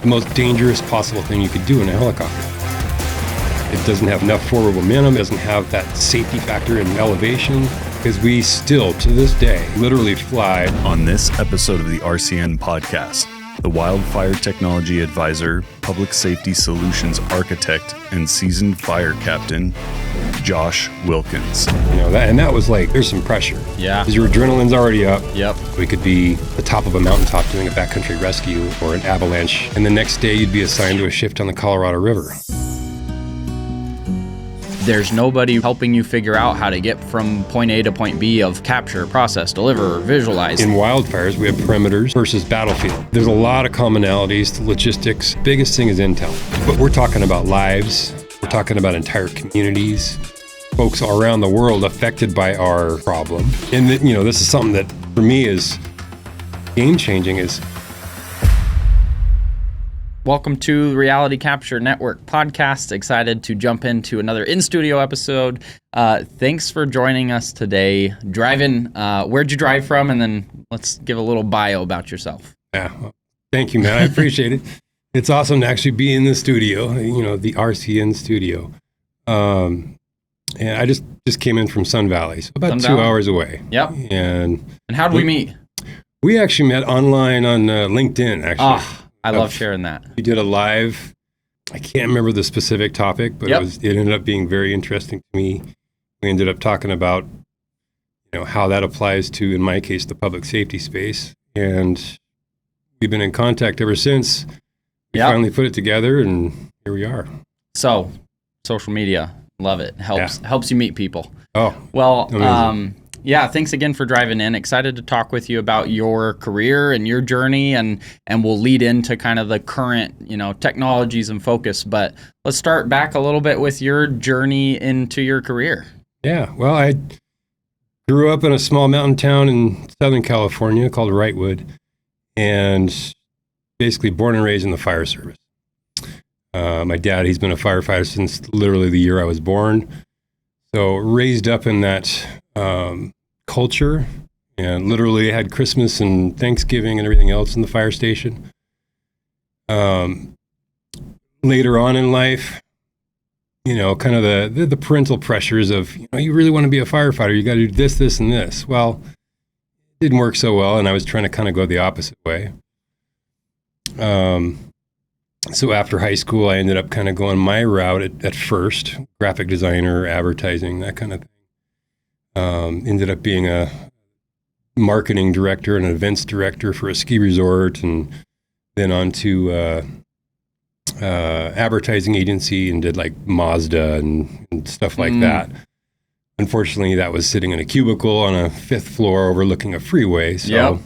the most dangerous possible thing you could do in a helicopter. It doesn't have enough forward momentum, doesn't have that safety factor in elevation, because we still, to this day, literally fly. On this episode of the RCN Podcast, the Wildfire Technology Advisor, Public Safety Solutions Architect, and seasoned fire captain, Josh Wilkins. That was like, there's some pressure. Yeah. Because your adrenaline's already up. Yep. We could be the top of a mountaintop doing a backcountry rescue or an avalanche, and the next day you'd be assigned to a shift on the Colorado River. There's nobody helping you figure out how to get from point A to point B of capture, process, deliver, visualize. In wildfires, we have perimeters versus battlefield. There's a lot of commonalities to logistics. Biggest thing is intel. But we're talking about lives. We're talking about entire communities, folks around the world affected by our problem. And this is something that for me is game-changing is. Welcome to Reality Capture Network Podcast. Excited to jump into another in-studio episode. Thanks for joining us today. Driving, where'd you drive from? And then let's give a little bio about yourself. Yeah, well, thank you, man. I appreciate it. It's awesome to actually be in the studio, the RCN studio. And I just came in from Sun Valley, so about 2 hours away. Yep. And how'd we meet? We actually met online on LinkedIn, actually. I love sharing that. We did a live, I can't remember the specific topic, but it ended up being very interesting to me. We ended up talking about, how that applies to, in my case, the public safety space. And we've been in contact ever since. We finally put it together, and here we are. So, social media, love it. Helps you meet people. Oh, well, thanks again for driving in. Excited to talk with you about your career and your journey, and we'll lead into kind of the current, technologies and focus. But let's start back a little bit with your journey into your career. Yeah, well, I grew up in a small mountain town in Southern California called Wrightwood, and basically born and raised in the fire service. My dad, he's been a firefighter since literally the year I was born. So raised up in that culture, and literally had Christmas and Thanksgiving and everything else in the fire station. Later on in life, kind of the parental pressures of, you really want to be a firefighter, you got to do this, this, and this. Well, it didn't work so well, and I was trying to kind of go the opposite way. So after high school, I ended up kind of going my route at first, graphic designer, advertising, that kind of thing. Ended up being a marketing director and an events director for a ski resort, and then on to advertising agency, and did like Mazda and stuff like that. Unfortunately, that was sitting in a cubicle on a 5th floor overlooking a freeway. So,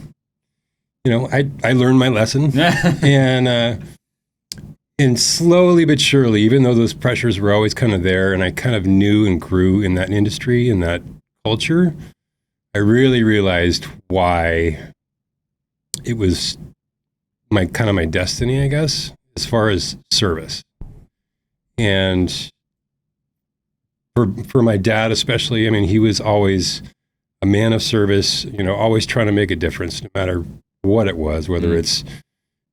I learned my lesson. And slowly but surely, even though those pressures were always kind of there, and I kind of knew and grew in that industry and that culture, I really realized why it was my destiny, I guess, as far as service. And for my dad especially, he was always a man of service, always trying to make a difference, no matter what it was, whether it's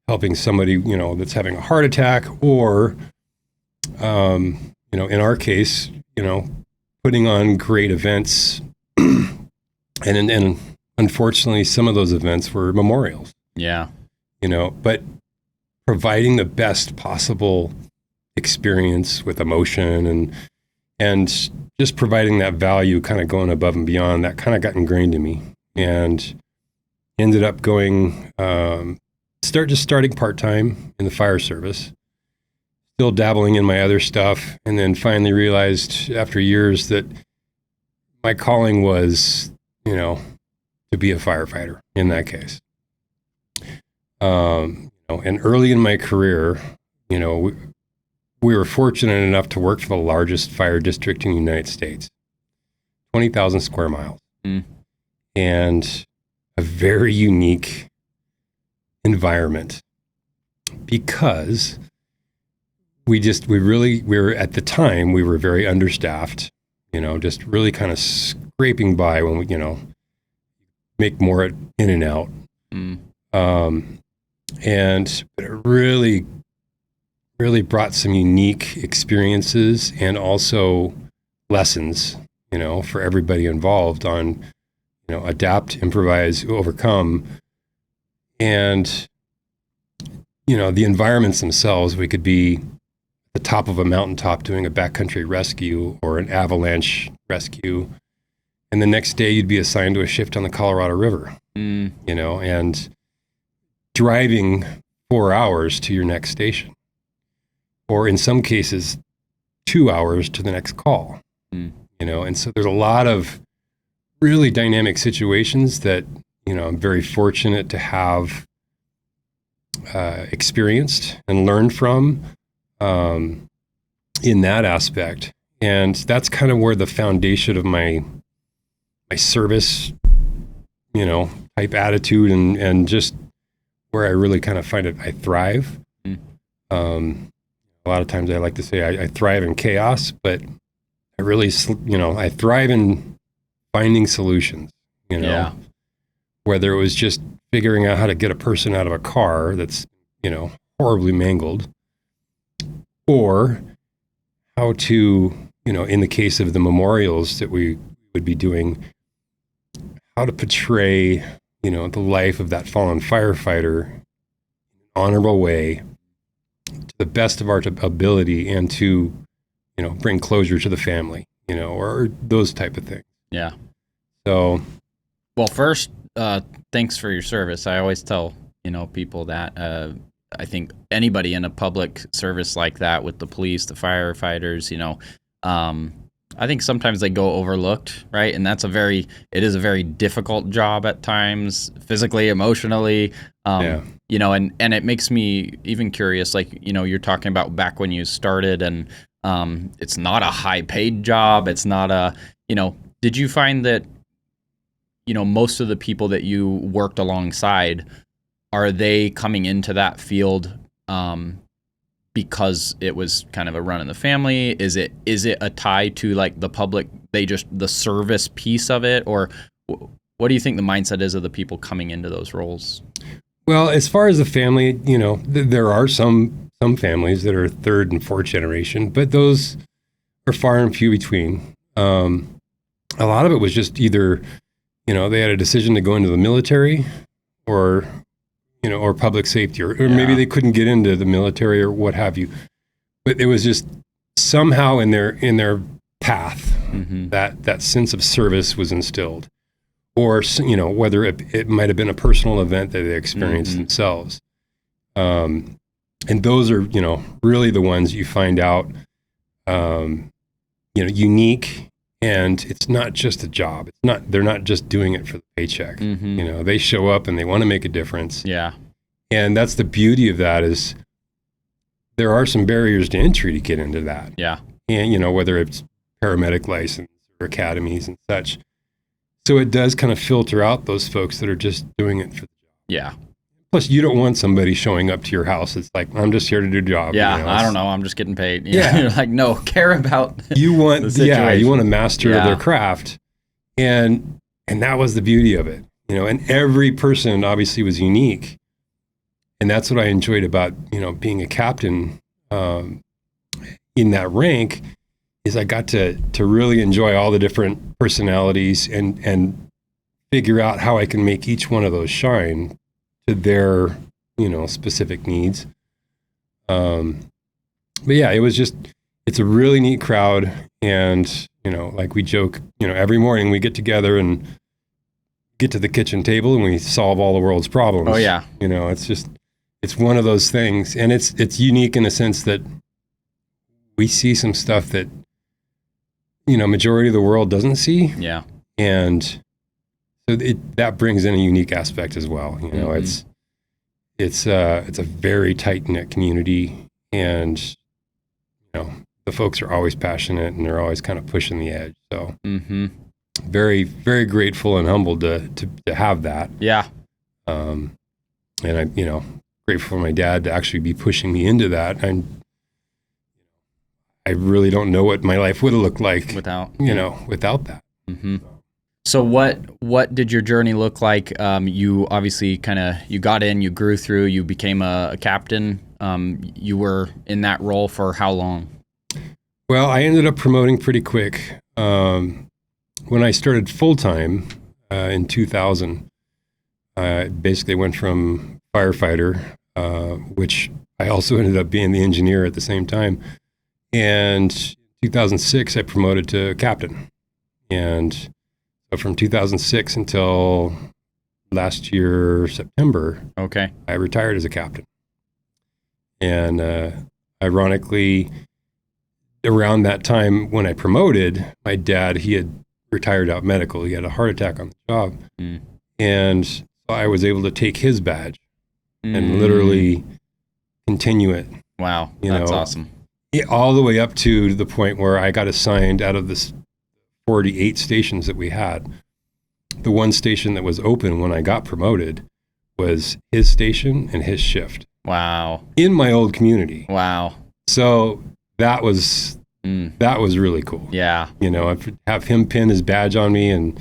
helping somebody, that's having a heart attack, or, in our case, putting on great events. and unfortunately, some of those events were memorials. Yeah. But providing the best possible experience with emotion and just providing that value, kind of going above and beyond, that kind of got ingrained in me, and ended up going, starting part-time in the fire service, still dabbling in my other stuff, and then finally realized after years that my calling was, to be a firefighter in that case. And early in my career, we were fortunate enough to work for the largest fire district in the United States, 20,000 square miles, and a very unique environment, because we were at the time, we were very understaffed, just really kind of scraping by when we, make more in and out. And it really, really brought some unique experiences and also lessons, for everybody involved on, adapt, improvise, overcome. And, the environments themselves, we could be at the top of a mountaintop doing a backcountry rescue or an avalanche rescue. And the next day you'd be assigned to a shift on the Colorado River, and driving 4 hours to your next station, or in some cases, 2 hours to the next call, and so there's a lot of really dynamic situations that, I'm very fortunate to have experienced and learned from in that aspect. And that's kind of where the foundation of my service, type attitude and just where I really kind of find it, I thrive. A lot of times I like to say I thrive in chaos, but I really, I thrive in finding solutions, whether it was just figuring out how to get a person out of a car that's, horribly mangled, or how to, in the case of the memorials that we would be doing, how to portray, the life of that fallen firefighter in an honorable way to the best of our ability and to, bring closure to the family, or those type of things. Yeah. So. Well, first, thanks for your service. I always tell, people that I think anybody in a public service like that with the police, the firefighters, I think sometimes they go overlooked, right? And it is a very difficult job at times, physically, emotionally, and it makes me even curious, like, you're talking about back when you started, and it's not a high paid job. It's not did you find that, most of the people that you worked alongside, are they coming into that field because it was kind of a run in the family? Is it a tie to like the public, the service piece of it? Or what do you think the mindset is of the people coming into those roles? Well, as far as the family, there are some families that are third and fourth generation, but those are far and few between. A lot of it was just either, they had a decision to go into the military or public safety, or maybe they couldn't get into the military or what have you. But it was just somehow in their path that sense of service was instilled, or whether it might have been a personal event that they experienced themselves. And those are really the ones you find out unique. And it's not just a job. They're not just doing it for the paycheck. They show up and they want to make a difference. Yeah. And that's the beauty of that, is there are some barriers to entry to get into that. Yeah. And, whether it's paramedic license or academies and such. So it does kind of filter out those folks that are just doing it for the job. Yeah. Plus, you don't want somebody showing up to your house. It's like, I'm just here to do a job. Yeah, I don't know. I'm just getting paid. You're like, no, care about you want, the situation. You want to master their craft. And that was the beauty of it, and every person obviously was unique. And that's what I enjoyed about, being a captain in that rank, is I got to really enjoy all the different personalities and figure out how I can make each one of those shine to their, specific needs. But yeah, it's a really neat crowd. And, like we joke, every morning we get together and get to the kitchen table and we solve all the world's problems. Oh yeah. It's one of those things. And it's unique in the sense that we see some stuff that, majority of the world doesn't see. Yeah. And so that brings in a unique aspect as well. It's a very tight knit community, and the folks are always passionate and they're always kind of pushing the edge. So very, very grateful and humbled to have that. Yeah. And I'm grateful for my dad to actually be pushing me into that. I really don't know what my life would have looked like without that. Mm-hmm. So what did your journey look like? You obviously you got in, you grew through, you became a captain. You were in that role for how long? Well, I ended up promoting pretty quick. When I started full-time in 2000, I basically went from firefighter, which I also ended up being the engineer at the same time. And 2006, I promoted to captain. And so from 2006 until last year, September, I retired as a captain. And ironically, around that time when I promoted, my dad, he had retired out medical. He had a heart attack on the job. And so I was able to take his badge and literally continue it. Wow, that's awesome. All the way up to the point where I got assigned out of this 48 stations that we had. The one station that was open when I got promoted was his station and his shift. Wow. In my old community. Wow. So that was really cool. Yeah. I'd have him pin his badge on me and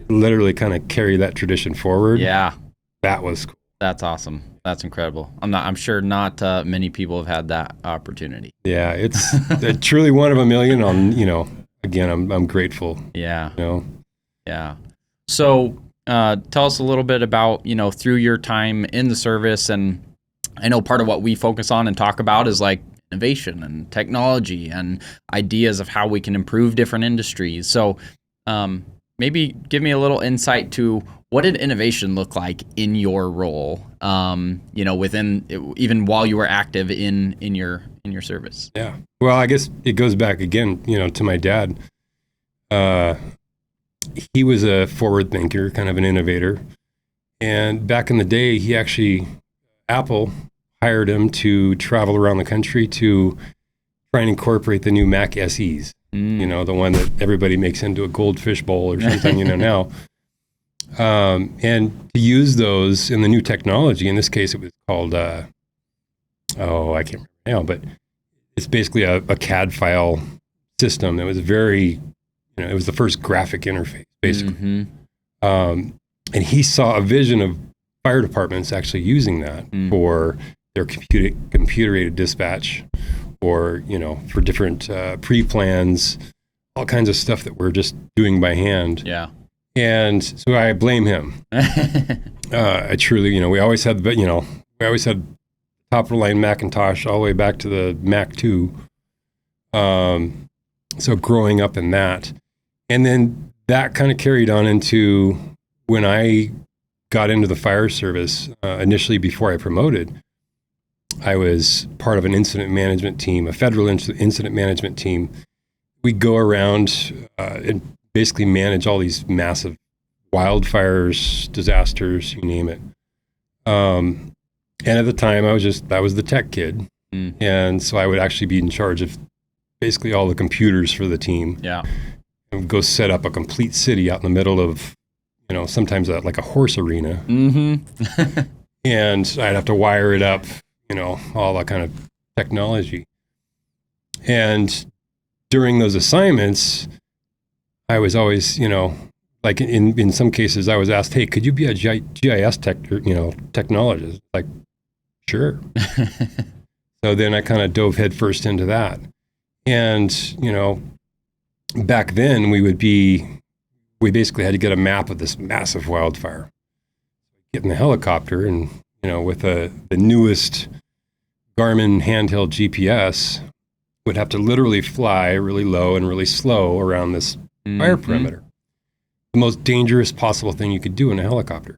literally kind of carry that tradition forward. Yeah. That was cool. That's awesome. That's incredible. I'm sure not many people have had that opportunity. Yeah, it's truly one of a million. Again, I'm grateful. Yeah. Yeah. So tell us a little bit about, through your time in the service. And I know part of what we focus on and talk about is like innovation and technology and ideas of how we can improve different industries. So maybe give me a little insight to what did innovation look like in your role, within even while you were active in your service? Yeah. Well, I guess it goes back again, to my dad. He was a forward thinker, kind of an innovator. And back in the day, Apple hired him to travel around the country to try and incorporate the new Mac SEs, the one that everybody makes into a goldfish bowl or something, now. And to use those in the new technology, in this case, it was called, I can't remember now, but it's basically a CAD file system that was very, it was the first graphic interface, basically. And he saw a vision of fire departments actually using that for their computer-aided dispatch or, for different pre-plans, all kinds of stuff that we're just doing by hand. Yeah. And so I blame him. I truly, we always had top of the line Macintosh all the way back to the Mac 2. So growing up in that. And then that kind of carried on into when I got into the fire service, initially before I promoted, I was part of an incident management team, a federal incident management team. We'd go around and basically manage all these massive wildfires, disasters, you name it. And at the time, I was the tech kid. And so I would actually be in charge of basically all the computers for the team. Yeah. And go set up a complete city out in the middle of, sometimes like a horse arena. And I'd have to wire it up, all that kind of technology. And during those assignments, I was always, like in some cases, I was asked, "Hey, could you be a GIS technologist?" Like, sure. So then I kind of dove headfirst into that, and back then we basically had to get a map of this massive wildfire, get in the helicopter, and with the newest Garmin handheld GPS, would have to literally fly really low and really slow around this fire perimeter. The most dangerous possible thing you could do in a helicopter.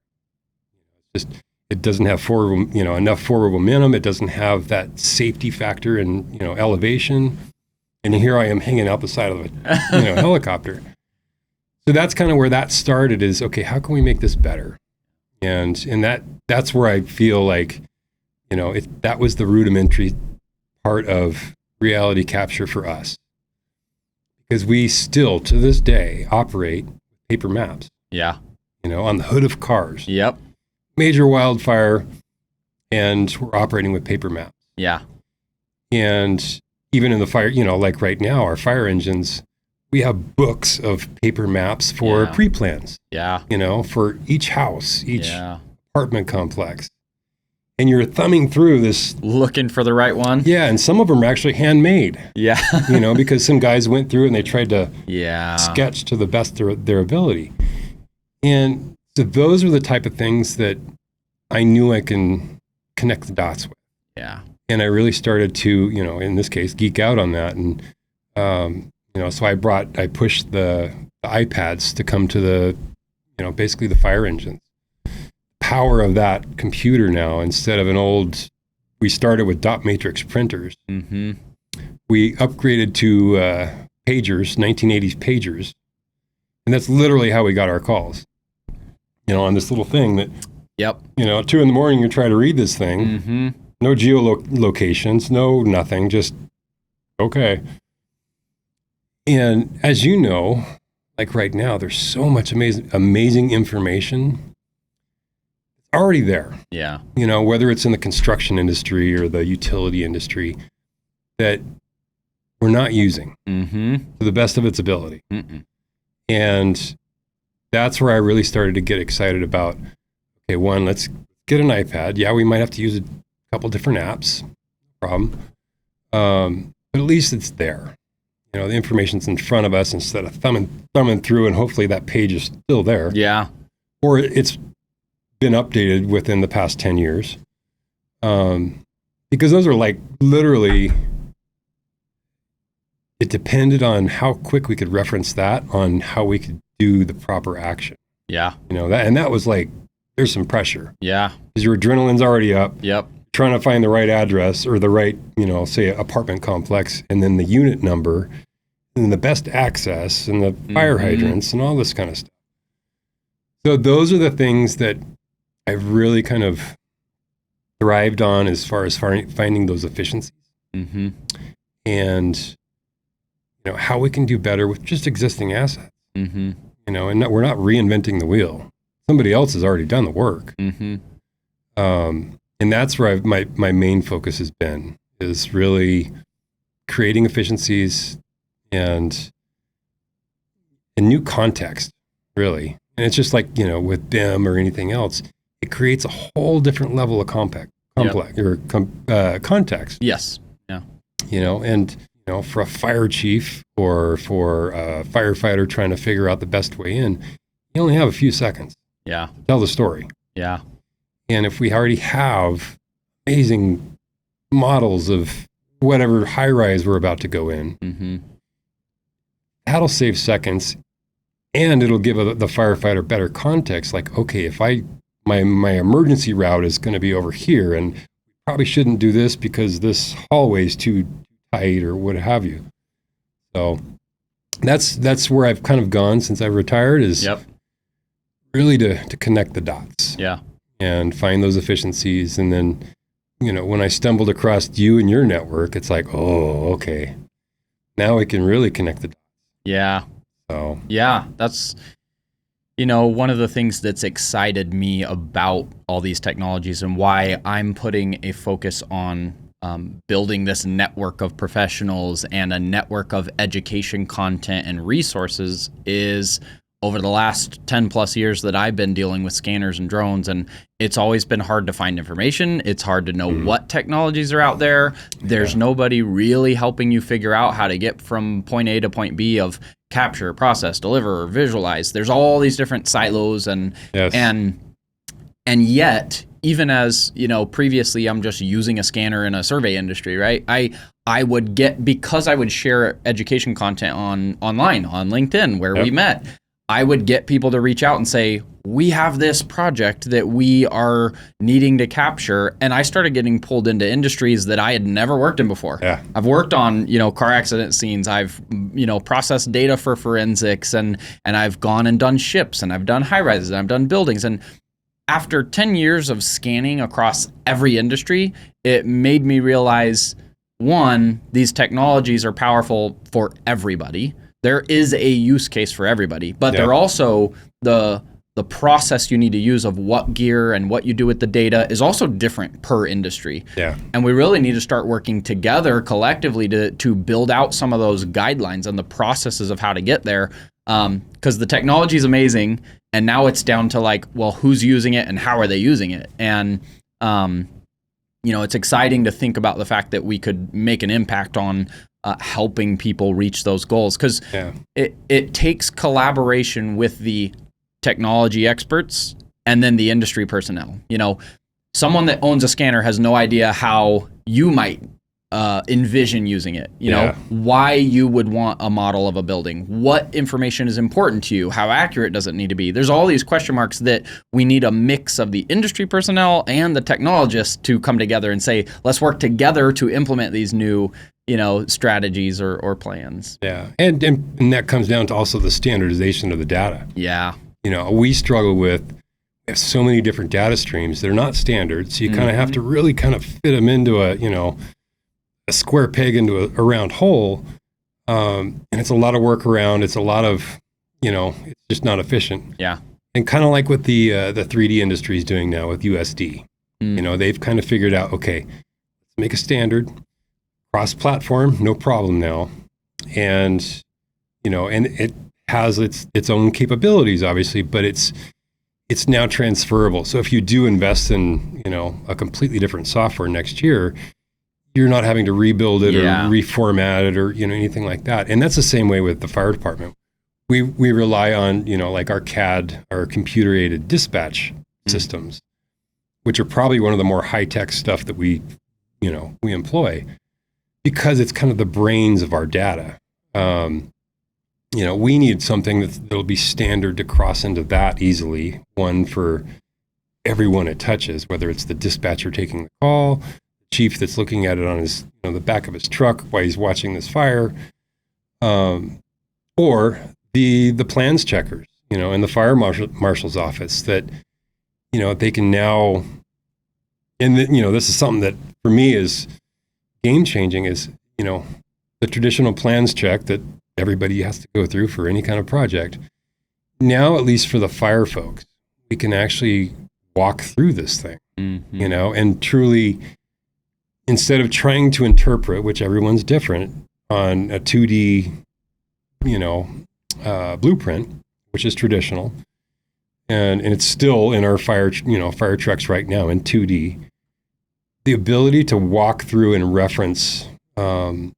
It doesn't have enough forward momentum. It doesn't have that safety factor and elevation. And here I am hanging out the side of a helicopter. So that's kind of where that started. Is okay, how can we make this better? And that's where I feel like that was the rudimentary part of reality capture for us. Because we still, to this day, operate paper maps. Yeah. On the hood of cars. Yep. Major wildfire, and we're operating with paper maps. Yeah. And even in the fire, like right now, our fire engines, we have books of paper maps for pre-plans. Yeah. For each house, each apartment complex. And you're thumbing through this. Looking for the right one. Yeah, and some of them are actually handmade. Yeah. Because some guys went through and they tried to sketch to the best of their ability. And so those are the type of things that I knew I can connect the dots with. Yeah. And I really started to, in this case, geek out on that. And, so I pushed the iPads to come to the, basically the fire engines. Power of that computer now, instead of we started with dot matrix printers. Mm-hmm. We upgraded to pagers, 1980s pagers. And that's literally how we got our calls. On this little thing that, 2 a.m, you try to read this thing. Mm-hmm. No geolocations, no nothing, just okay. And as you know, like right now, there's so much amazing information already there. Yeah. Whether it's in the construction industry or the utility industry, that we're not using to the best of its ability. Mm-mm. And that's where I really started to get excited about, okay, one, let's get an iPad. Yeah, we might have to use a couple different apps, no problem. But at least it's there. The information's in front of us instead of thumbing through, and hopefully that page is still there. Yeah. Or it's been updated within the past 10 years. Because those are like literally, it depended on how quick we could reference that on how we could do the proper action. Yeah. That was like, there's some pressure. Yeah. Because your adrenaline's already up. Yep. Trying to find the right address or the right, say apartment complex, and then the unit number and the best access and the fire hydrants and all this kind of stuff. So those are the things that I've really kind of thrived on as far as finding those efficiencies. Mm-hmm. And, how we can do better with just existing assets. Mm-hmm. And we're not reinventing the wheel. Somebody else has already done the work. Mm-hmm. And that's where my main focus has been, is really creating efficiencies and a new context, really. And it's just like, with BIM or anything else, it creates a whole different level of context. Yes. Yeah. And, for a fire chief or for a firefighter trying to figure out the best way in, you only have a few seconds. Yeah. To tell the story. Yeah. And if we already have amazing models of whatever high rise we're about to go in, that'll save seconds, and it'll give the firefighter better context. Like, okay, if my emergency route is going to be over here, and probably shouldn't do this because this hallway is too tight or what have you. So that's where I've kind of gone since I retired, is really to connect the dots. Yeah. And find those efficiencies. And then, when I stumbled across you and your network, it's like, oh, okay. Now I can really connect the dots. Yeah. So. Yeah, that's, one of the things that's excited me about all these technologies and why I'm putting a focus on building this network of professionals and a network of education content and resources is over the last 10 plus years that I've been dealing with scanners and drones, and it's always been hard to find information. It's hard to know what technologies are out there. There's nobody really helping you figure out how to get from point A to point B of capture, process, deliver, visualize. There's all these different silos and yet, even as, previously I'm just using a scanner in a survey industry, right? I would get, because I would share education content online, on LinkedIn, where we met, I would get people to reach out and say, we have this project that we are needing to capture. And I started getting pulled into industries that I had never worked in before. Yeah. I've worked on, car accident scenes. I've, processed data for forensics, and I've gone and done ships, and I've done high rises, and I've done buildings. And after 10 years of scanning across every industry, it made me realize, one, these technologies are powerful for everybody. There is a use case for everybody, but they're also the the process you need to use of what gear and what you do with the data is also different per industry. Yeah. And we really need to start working together collectively to build out some of those guidelines and the processes of how to get there. Because the technology is amazing, and now it's down to like, well, who's using it and how are they using it? And it's exciting to think about the fact that we could make an impact on helping people reach those goals, because it takes collaboration with the technology experts and then the industry personnel. Someone that owns a scanner has no idea how you might envision using it, why you would want a model of a building, what information is important to you, how accurate does it need to be. There's all these question marks that we need a mix of the industry personnel and the technologists to come together and say, let's work together to implement these new strategies or plans. Yeah. And that comes down to also the standardization of the data. Yeah. We struggle with, we have so many different data streams. They're not standard. So you kind of have to really kind of fit them into a square peg into a round hole. And it's a lot of work around. It's a lot of, it's just not efficient. Yeah. And kind of like what the 3D industry is doing now with USD. They've kind of figured out, okay, let's make a standard, cross-platform, no problem now. And, and it has its own capabilities, obviously, but it's now transferable. So if you do invest in, a completely different software next year, you're not having to rebuild it or reformat it or, anything like that. And that's the same way with the fire department. We rely on, like our CAD, our computer-aided dispatch systems, which are probably one of the more high-tech stuff that we employ, because it's kind of the brains of our data. We need something that'll be standard to cross into that easily. One for everyone it touches, whether it's the dispatcher taking the call, the chief that's looking at it on his, the back of his truck while he's watching this fire, or the plans checkers, in the fire marshal's office that, they can now, and this is something that for me is game changing, is, the traditional plans check that everybody has to go through for any kind of project. Now, at least for the fire folks, we can actually walk through this thing, and truly, instead of trying to interpret, which everyone's different, on a 2D, blueprint, which is traditional, and it's still in our fire trucks right now in 2D, the ability to walk through and reference, in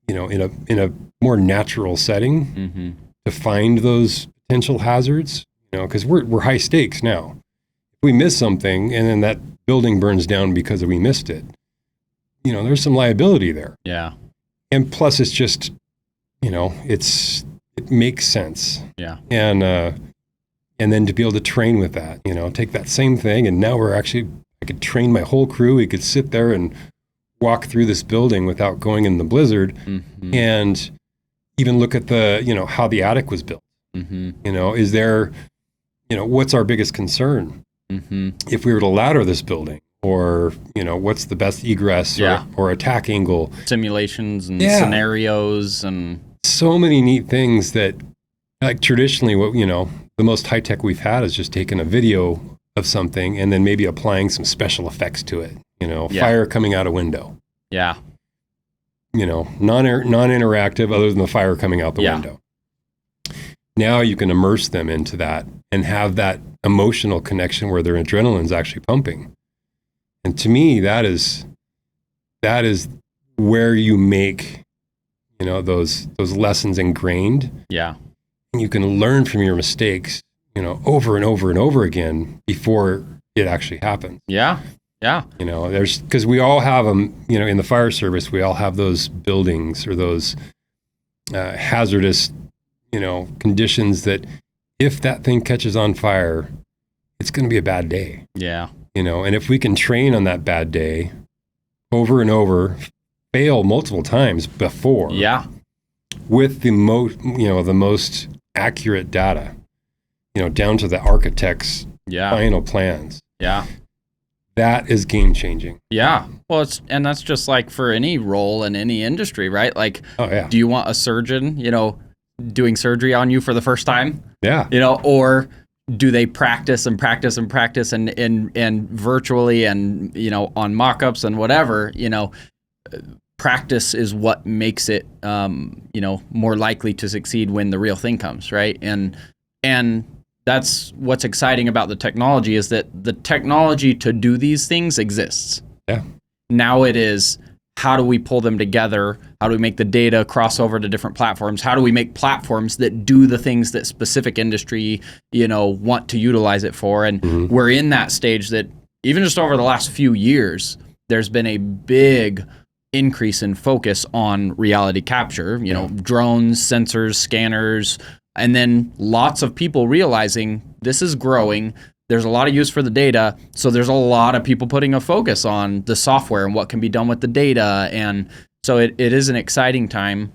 a more natural setting, to find those potential hazards, because we're high stakes now. If we miss something and then that building burns down because we missed it, there's some liability there. Yeah. And plus it's just, it makes sense. Yeah. And then to be able to train with that, take that same thing, and now I could train my whole crew. We could sit there and walk through this building without going in the blizzard, and even look at the, how the attic was built. Is there, what's our biggest concern? If we were to ladder this building, or, what's the best egress or attack angle? Simulations and scenarios and so many neat things that, like, traditionally, what, the most high tech we've had is just taking a video of something and then maybe applying some special effects to it. Fire coming out a window. Yeah. Non-interactive, other than the fire coming out the window. Now you can immerse them into that and have that emotional connection where their adrenaline's actually pumping. And to me, that is where you make, those lessons ingrained. Yeah. And you can learn from your mistakes, over and over and over again before it actually happens. Yeah. Yeah. Because we all have them, in the fire service, we all have those buildings or those hazardous, conditions that if that thing catches on fire, it's going to be a bad day. Yeah. And if we can train on that bad day over and over, fail multiple times before. Yeah. With the most accurate data, down to the architect's final plans. Yeah. That is game changing. Yeah. Well, that's just like for any role in any industry, right? Like, do you want a surgeon, doing surgery on you for the first time? Yeah. Or do they practice and virtually and, on mock-ups and whatever, practice is what makes it, more likely to succeed when the real thing comes, right? And that's what's exciting about the technology, is that the technology to do these things exists. Yeah. Now it is, how do we pull them together? How do we make the data cross over to different platforms? How do we make platforms that do the things that specific industry, want to utilize it for? And we're in that stage that even just over the last few years, there's been a big increase in focus on reality capture, drones, sensors, scanners, and then lots of people realizing this is growing. There's a lot of use for the data, so there's a lot of people putting a focus on the software and what can be done with the data, and so it is an exciting time.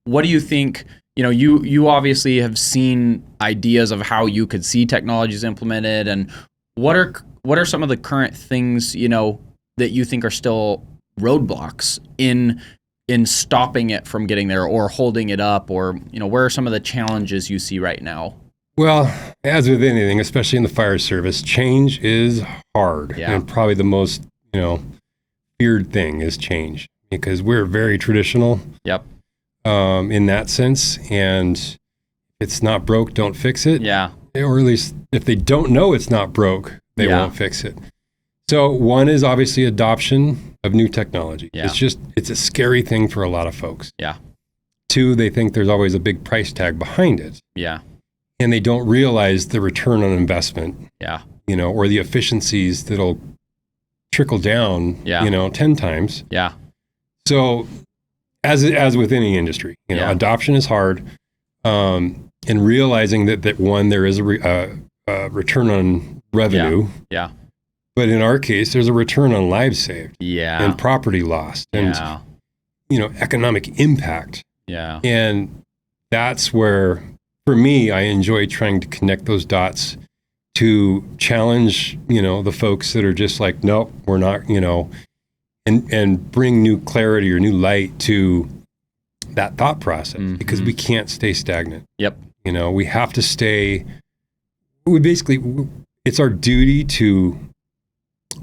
What do you think? You obviously have seen ideas of how you could see technologies implemented, and what are some of the current things that you think are still roadblocks in stopping it from getting there, or holding it up, or where are some of the challenges you see right now? Well, as with anything, especially in the fire service, change is hard. Yeah. And probably the most, feared thing is change, because we're very traditional. Yep. In that sense. And if it's not broke, don't fix it. Yeah. Or at least if they don't know it's not broke, they won't fix it. So one is obviously adoption of new technology. Yeah. It's a scary thing for a lot of folks. Yeah. Two, they think there's always a big price tag behind it. Yeah. And they don't realize the return on investment, or the efficiencies that'll trickle down, 10 times. Yeah. So as with any industry, adoption is hard. And realizing that one, there is a return on revenue. Yeah. But in our case, there's a return on lives saved. Yeah. And property lost. And, economic impact. Yeah. And that's where, for me, I enjoy trying to connect those dots to challenge, the folks that are just like, nope, we're not, and bring new clarity or new light to that thought process, because we can't stay stagnant. Yep. We have to stay, it's our duty to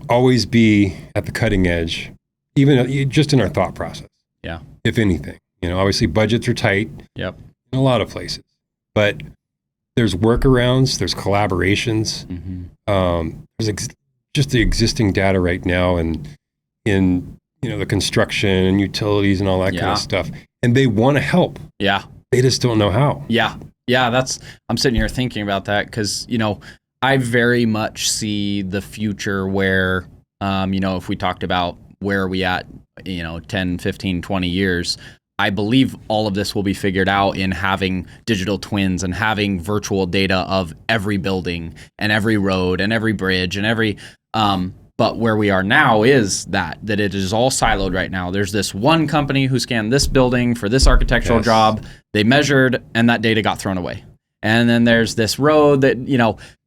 always be at the cutting edge, even just in our thought process. Yeah. If anything, obviously budgets are tight. Yep. In a lot of places. But there's workarounds, there's collaborations. There's just the existing data right now, and in the construction and utilities and all that kind of stuff. And they want to help. Yeah. They just don't know how. Yeah. Yeah. I'm sitting here thinking about that, because, I very much see the future where, if we talked about where are we at, 10, 15, 20 years, I believe all of this will be figured out in having digital twins and having virtual data of every building and every road and every bridge and every, but where we are now is that it is all siloed right now. There's this one company who scanned this building for this architectural job. They measured, and that data got thrown away. And then there's this road that,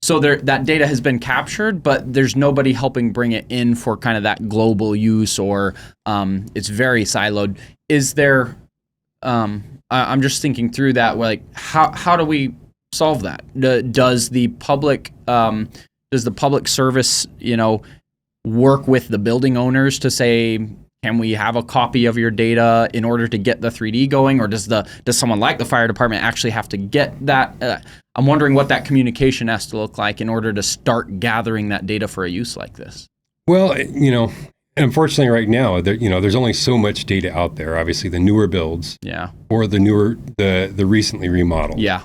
so that data has been captured, but there's nobody helping bring it in for kind of that global use, or it's very siloed. Is there, I'm just thinking through that, like, how do we solve that? Does the public service, work with the building owners to say, can we have a copy of your data in order to get the 3D going? Or does someone like the fire department actually have to get that? I'm wondering what that communication has to look like in order to start gathering that data for a use like this. Well, unfortunately right now, there's only so much data out there. Obviously the newer builds, or the recently remodeled. Yeah.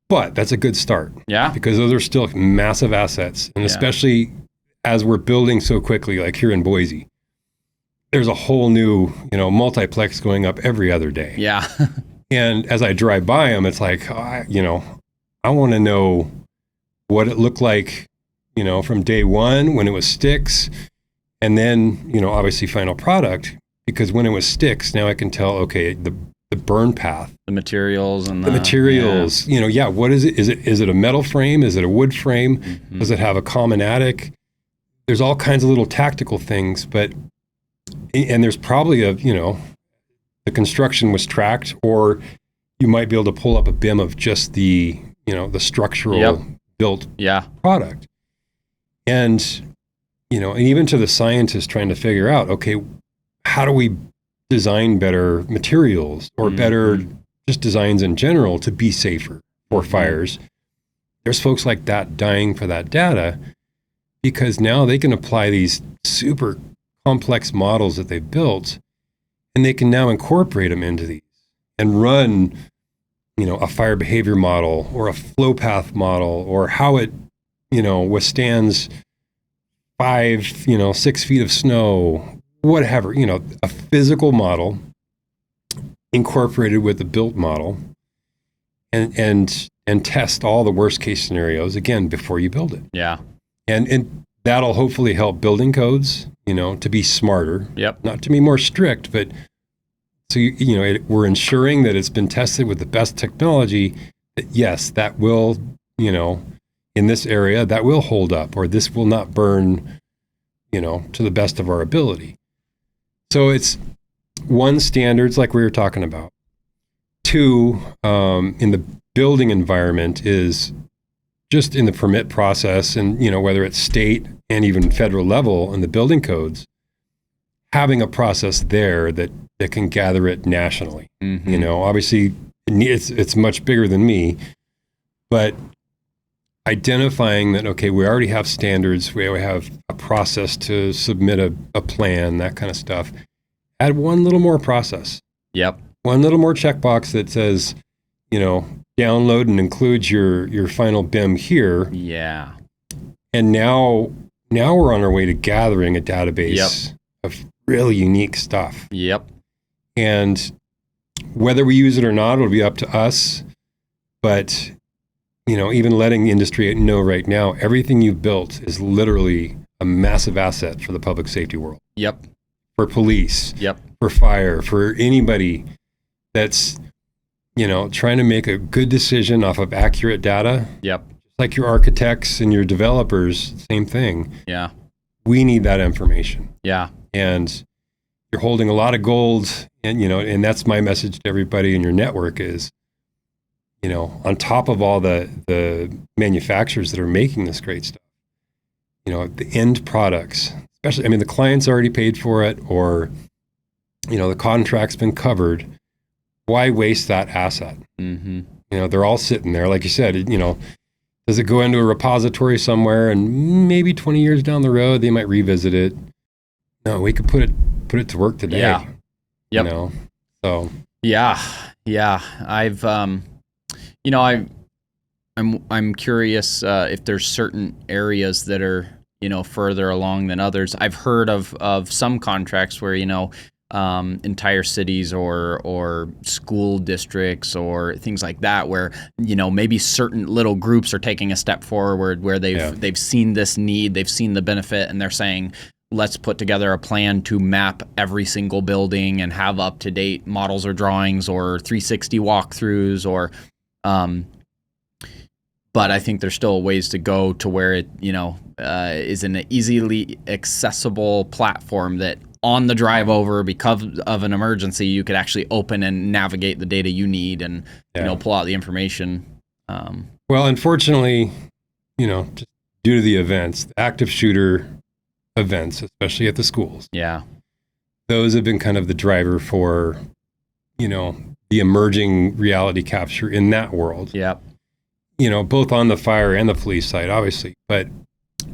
But that's a good start. Yeah. Because those are still massive assets. And especially as we're building so quickly, like here in Boise, there's a whole new, multiplex going up every other day. Yeah. And as I drive by them, it's like, I want to know what it looked like, from day one when it was sticks, and then, obviously final product, because when it was sticks, now I can tell, okay, the burn path, the materials and the materials, what is it? Is it a metal frame? Is it a wood frame? Mm-hmm. Does it have a common attic? There's all kinds of little tactical things, and there's probably the construction was tracked, or you might be able to pull up a BIM of just the the structural built product. And, and even to the scientists trying to figure out, okay, how do we design better materials or better just designs in general to be safer for fires? There's folks like that dying for that data because now they can apply these super complex models that they've built and they can now incorporate them into these and run, a fire behavior model or a flow path model or how it, withstands 6 feet of snow, whatever, a physical model incorporated with the built model and test all the worst case scenarios again before you build it. Yeah. And that'll hopefully help building codes, to be smarter. Yep. Not to be more strict, but so we're ensuring that it's been tested with the best technology. That yes, that will, in this area that will hold up, or this will not burn, to the best of our ability. So it's one, standards like we were talking about. Two, in the building environment is just in the permit process and, whether it's state and even federal level in the building codes, having a process there that can gather it nationally. Obviously it's much bigger than me, but identifying that, okay, we already have standards, we already have a process to submit a plan, that kind of stuff. Add one little more process. Yep. One little more checkbox that says, download and include your final BIM here. Yeah. And now we're on our way to gathering a database of really unique stuff. Yep. And whether we use it or not, it'll be up to us. But, even letting the industry know right now, everything you've built is literally a massive asset for the public safety world. Yep. For police. Yep. For fire, for anybody that's, trying to make a good decision off of accurate data. Yep. Like your architects and your developers, same thing. Yeah. We need that information. Yeah. And you're holding a lot of gold, and and that's my message to everybody in your network is, on top of all the manufacturers that are making this great stuff, the end products, especially, the client's already paid for it, or, the contract's been covered. Why waste that asset? They're all sitting there, like you said, does it go into a repository somewhere and maybe 20 years down the road, they might revisit it? No, we could put it to work today. Yeah. Yep. So. Yeah. I've, I'm curious if there's certain areas that are, further along than others. I've heard of some contracts where, entire cities or school districts or things like that, where maybe certain little groups are taking a step forward where they've seen this need, they've seen the benefit, and they're saying, let's put together a plan to map every single building and have up to date models or drawings or 360 walkthroughs or. But I think there's still ways to go to where it is an easily accessible platform that on the drive over, because of an emergency, you could actually open and navigate the data you need and pull out the information. Well, unfortunately, just due to the events, the active shooter events, especially at the schools, those have been kind of the driver for the emerging reality capture in that world. Yep. Both on the fire and the police side, obviously, but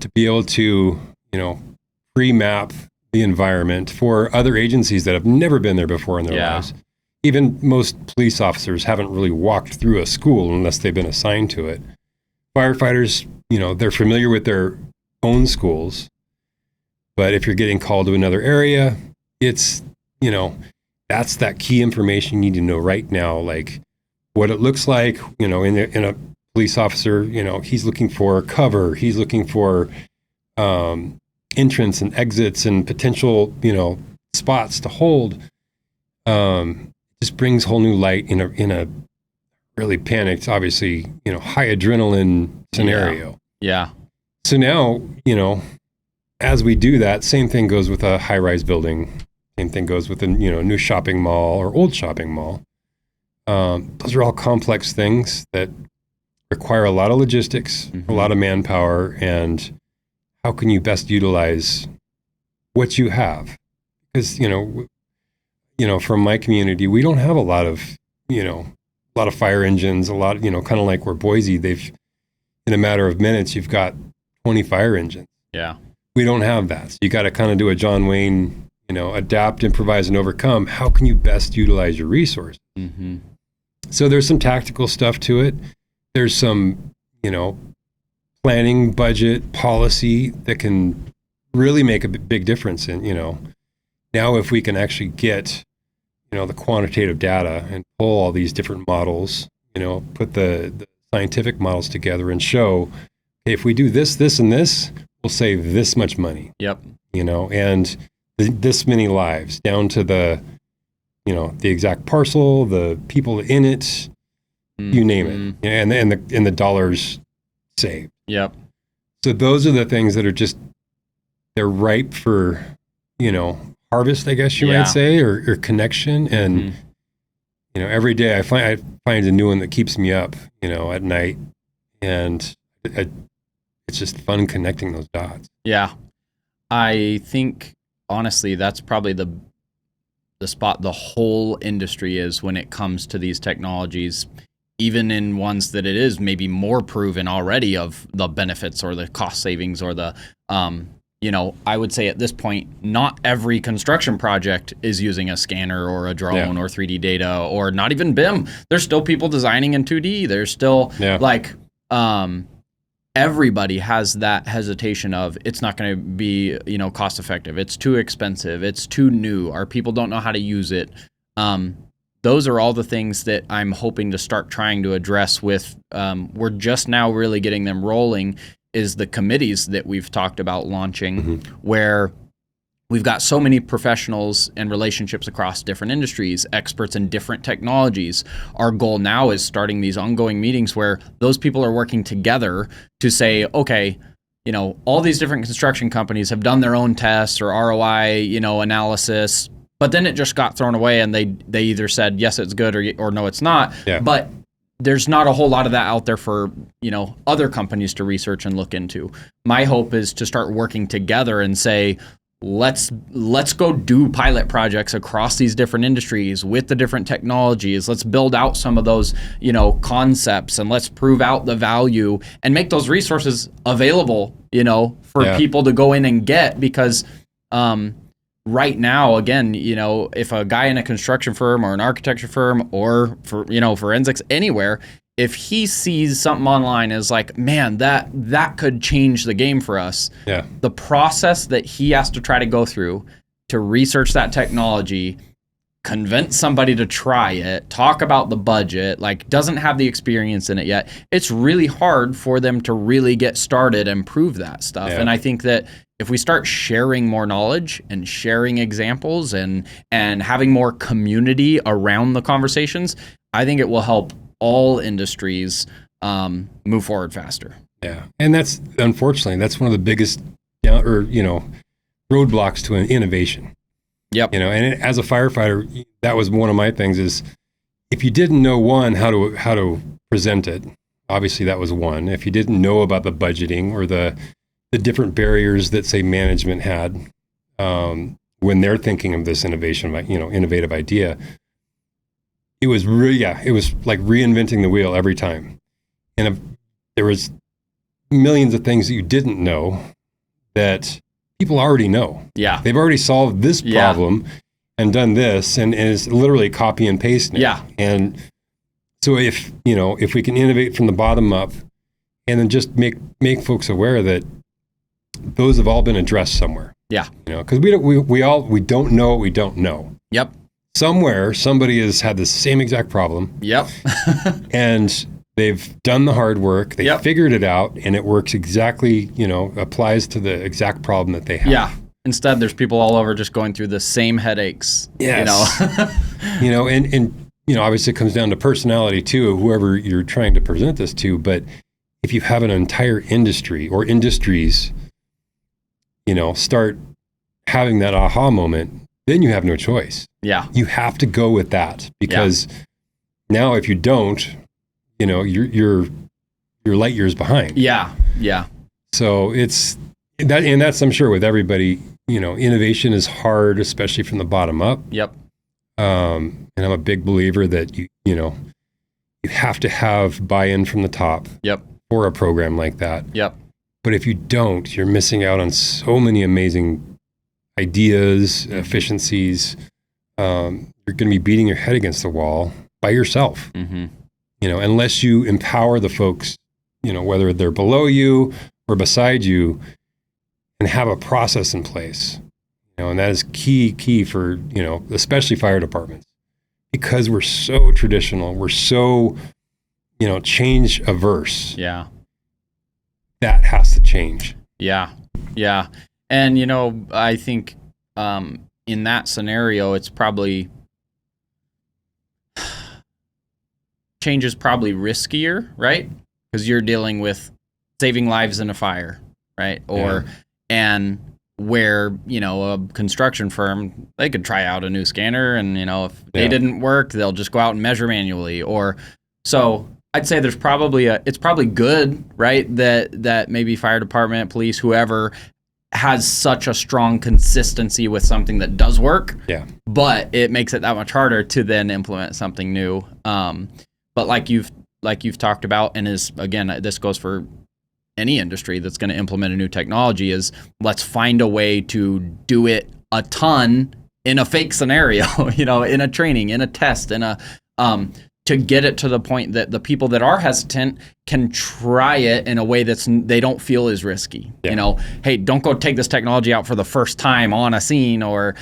to be able to pre-map the environment for other agencies that have never been there before in their lives. Even most police officers haven't really walked through a school unless they've been assigned to it. Firefighters, they're familiar with their own schools, but if you're getting called to another area, it's, that's that key information you need to know right now, like what it looks like, in a police officer, he's looking for cover, he's looking for entrance and exits and potential, spots to hold. Just brings whole new light in a really panicked, obviously, high adrenaline scenario. Yeah. So now, as we do that, same thing goes with a high-rise building. Same thing goes with a new shopping mall or old shopping mall. Those are all complex things that require a lot of logistics, a lot of manpower, and how can you best utilize what you have? Because, from my community, we don't have a lot of fire engines, kind of like where Boise, in a matter of minutes, you've got 20 fire engines. Yeah. We don't have that. So you got to kind of do a John Wayne, adapt, improvise, and overcome. How can you best utilize your resources? Mm-hmm. So there's some tactical stuff to it. There's some, planning, budget, policy that can really make a big difference in, now if we can actually get, the quantitative data and pull all these different models, put the scientific models together and show, hey, if we do this, this, and this, we'll save this much money. Yep. And this many lives down to the exact parcel, the people in it, you name it, and the dollars saved. Yep. So those are the things that are they're ripe for, harvest, I guess you might say, or connection. And, every day I find a new one that keeps me up, at night. And it's just fun connecting those dots. Yeah. I think, honestly, that's probably the spot the whole industry is when it comes to these technologies, even in ones that it is maybe more proven already of the benefits or the cost savings or the, I would say at this point, not every construction project is using a scanner or a drone or 3D data or not even BIM. There's still people designing in 2D. There's still everybody has that hesitation of it's not going to be, cost effective. It's too expensive. It's too new. Our people don't know how to use it. Those are all the things that I'm hoping to start trying to address with, we're just now really getting them rolling, is the committees that we've talked about launching, where we've got so many professionals and relationships across different industries, experts in different technologies. Our goal now is starting these ongoing meetings where those people are working together to say, okay, all these different construction companies have done their own tests or ROI, analysis, but then it just got thrown away and they either said, yes, it's good or no, it's not. Yeah. But there's not a whole lot of that out there for, other companies to research and look into. My hope is to start working together and say, let's go do pilot projects across these different industries with the different technologies. Let's build out some of those, concepts, and let's prove out the value and make those resources available, for people to go in and get, because, right now, again, if a guy in a construction firm or an architecture firm or for, forensics anywhere, if he sees something online as like, man, that could change the game for us. Yeah. The process that he has to try to go through to research that technology, convince somebody to try it, talk about the budget, doesn't have the experience in it yet. It's really hard for them to really get started and prove that stuff. Yeah. And I think that if we start sharing more knowledge and sharing examples and having more community around the conversations, I think it will help all industries move forward faster. Yeah. And that's, unfortunately, that's one of the biggest roadblocks to an innovation. Yep. And as a firefighter, that was one of my things, is if you didn't know, how to present it, obviously that was one. If you didn't know about the budgeting or the different barriers that, say, management had when they're thinking of this innovative idea, it was it was like reinventing the wheel every time. And there was millions of things that you didn't know that people already know. Yeah. They've already solved this problem and done this, and it's literally copy and paste now. Yeah. And so if we can innovate from the bottom up and then just make folks aware that those have all been addressed somewhere. Yeah. Because we don't know what we don't know. Yep. Somewhere somebody has had the same exact problem. Yep. And they've done the hard work. They figured it out, and it works exactly, applies to the exact problem that they have. Yeah. Instead, there's people all over just going through the same headaches. Yes. And obviously it comes down to personality too, of whoever you're trying to present this to. But if you have an entire industry or industries, start having that aha moment, then you have no choice. Yeah. You have to go with that, because now if you don't, you're you're light years behind. Yeah. So it's that, and that's, I'm sure, with everybody, innovation is hard, especially from the bottom up. Yep. And I'm a big believer that you have to have buy-in from the top. Yep. For a program like that. Yep. But if you don't, you're missing out on so many amazing ideas, efficiencies. You're going to be beating your head against the wall by yourself. Unless you empower the folks, whether they're below you or beside you, and have a process in place. And that is key for, especially fire departments, because we're so traditional. We're so, change averse. Yeah. That has to change. Yeah. And, I think in that scenario, it's probably, change is probably riskier, right? Because you're dealing with saving lives in a fire, right? And where, a construction firm, they could try out a new scanner and, if they didn't work, they'll just go out and measure manually. So I'd say it's probably good, right? That maybe fire department, police, whoever has such a strong consistency with something that does work. Yeah. But it makes it that much harder to then implement something new. But like you've talked about, and this goes for any industry that's going to implement a new technology, is let's find a way to do it a ton in a fake scenario, in a training, in a test, to get it to the point that the people that are hesitant can try it in a way they don't feel is risky. Yeah. Hey, don't go take this technology out for the first time on a scene, or,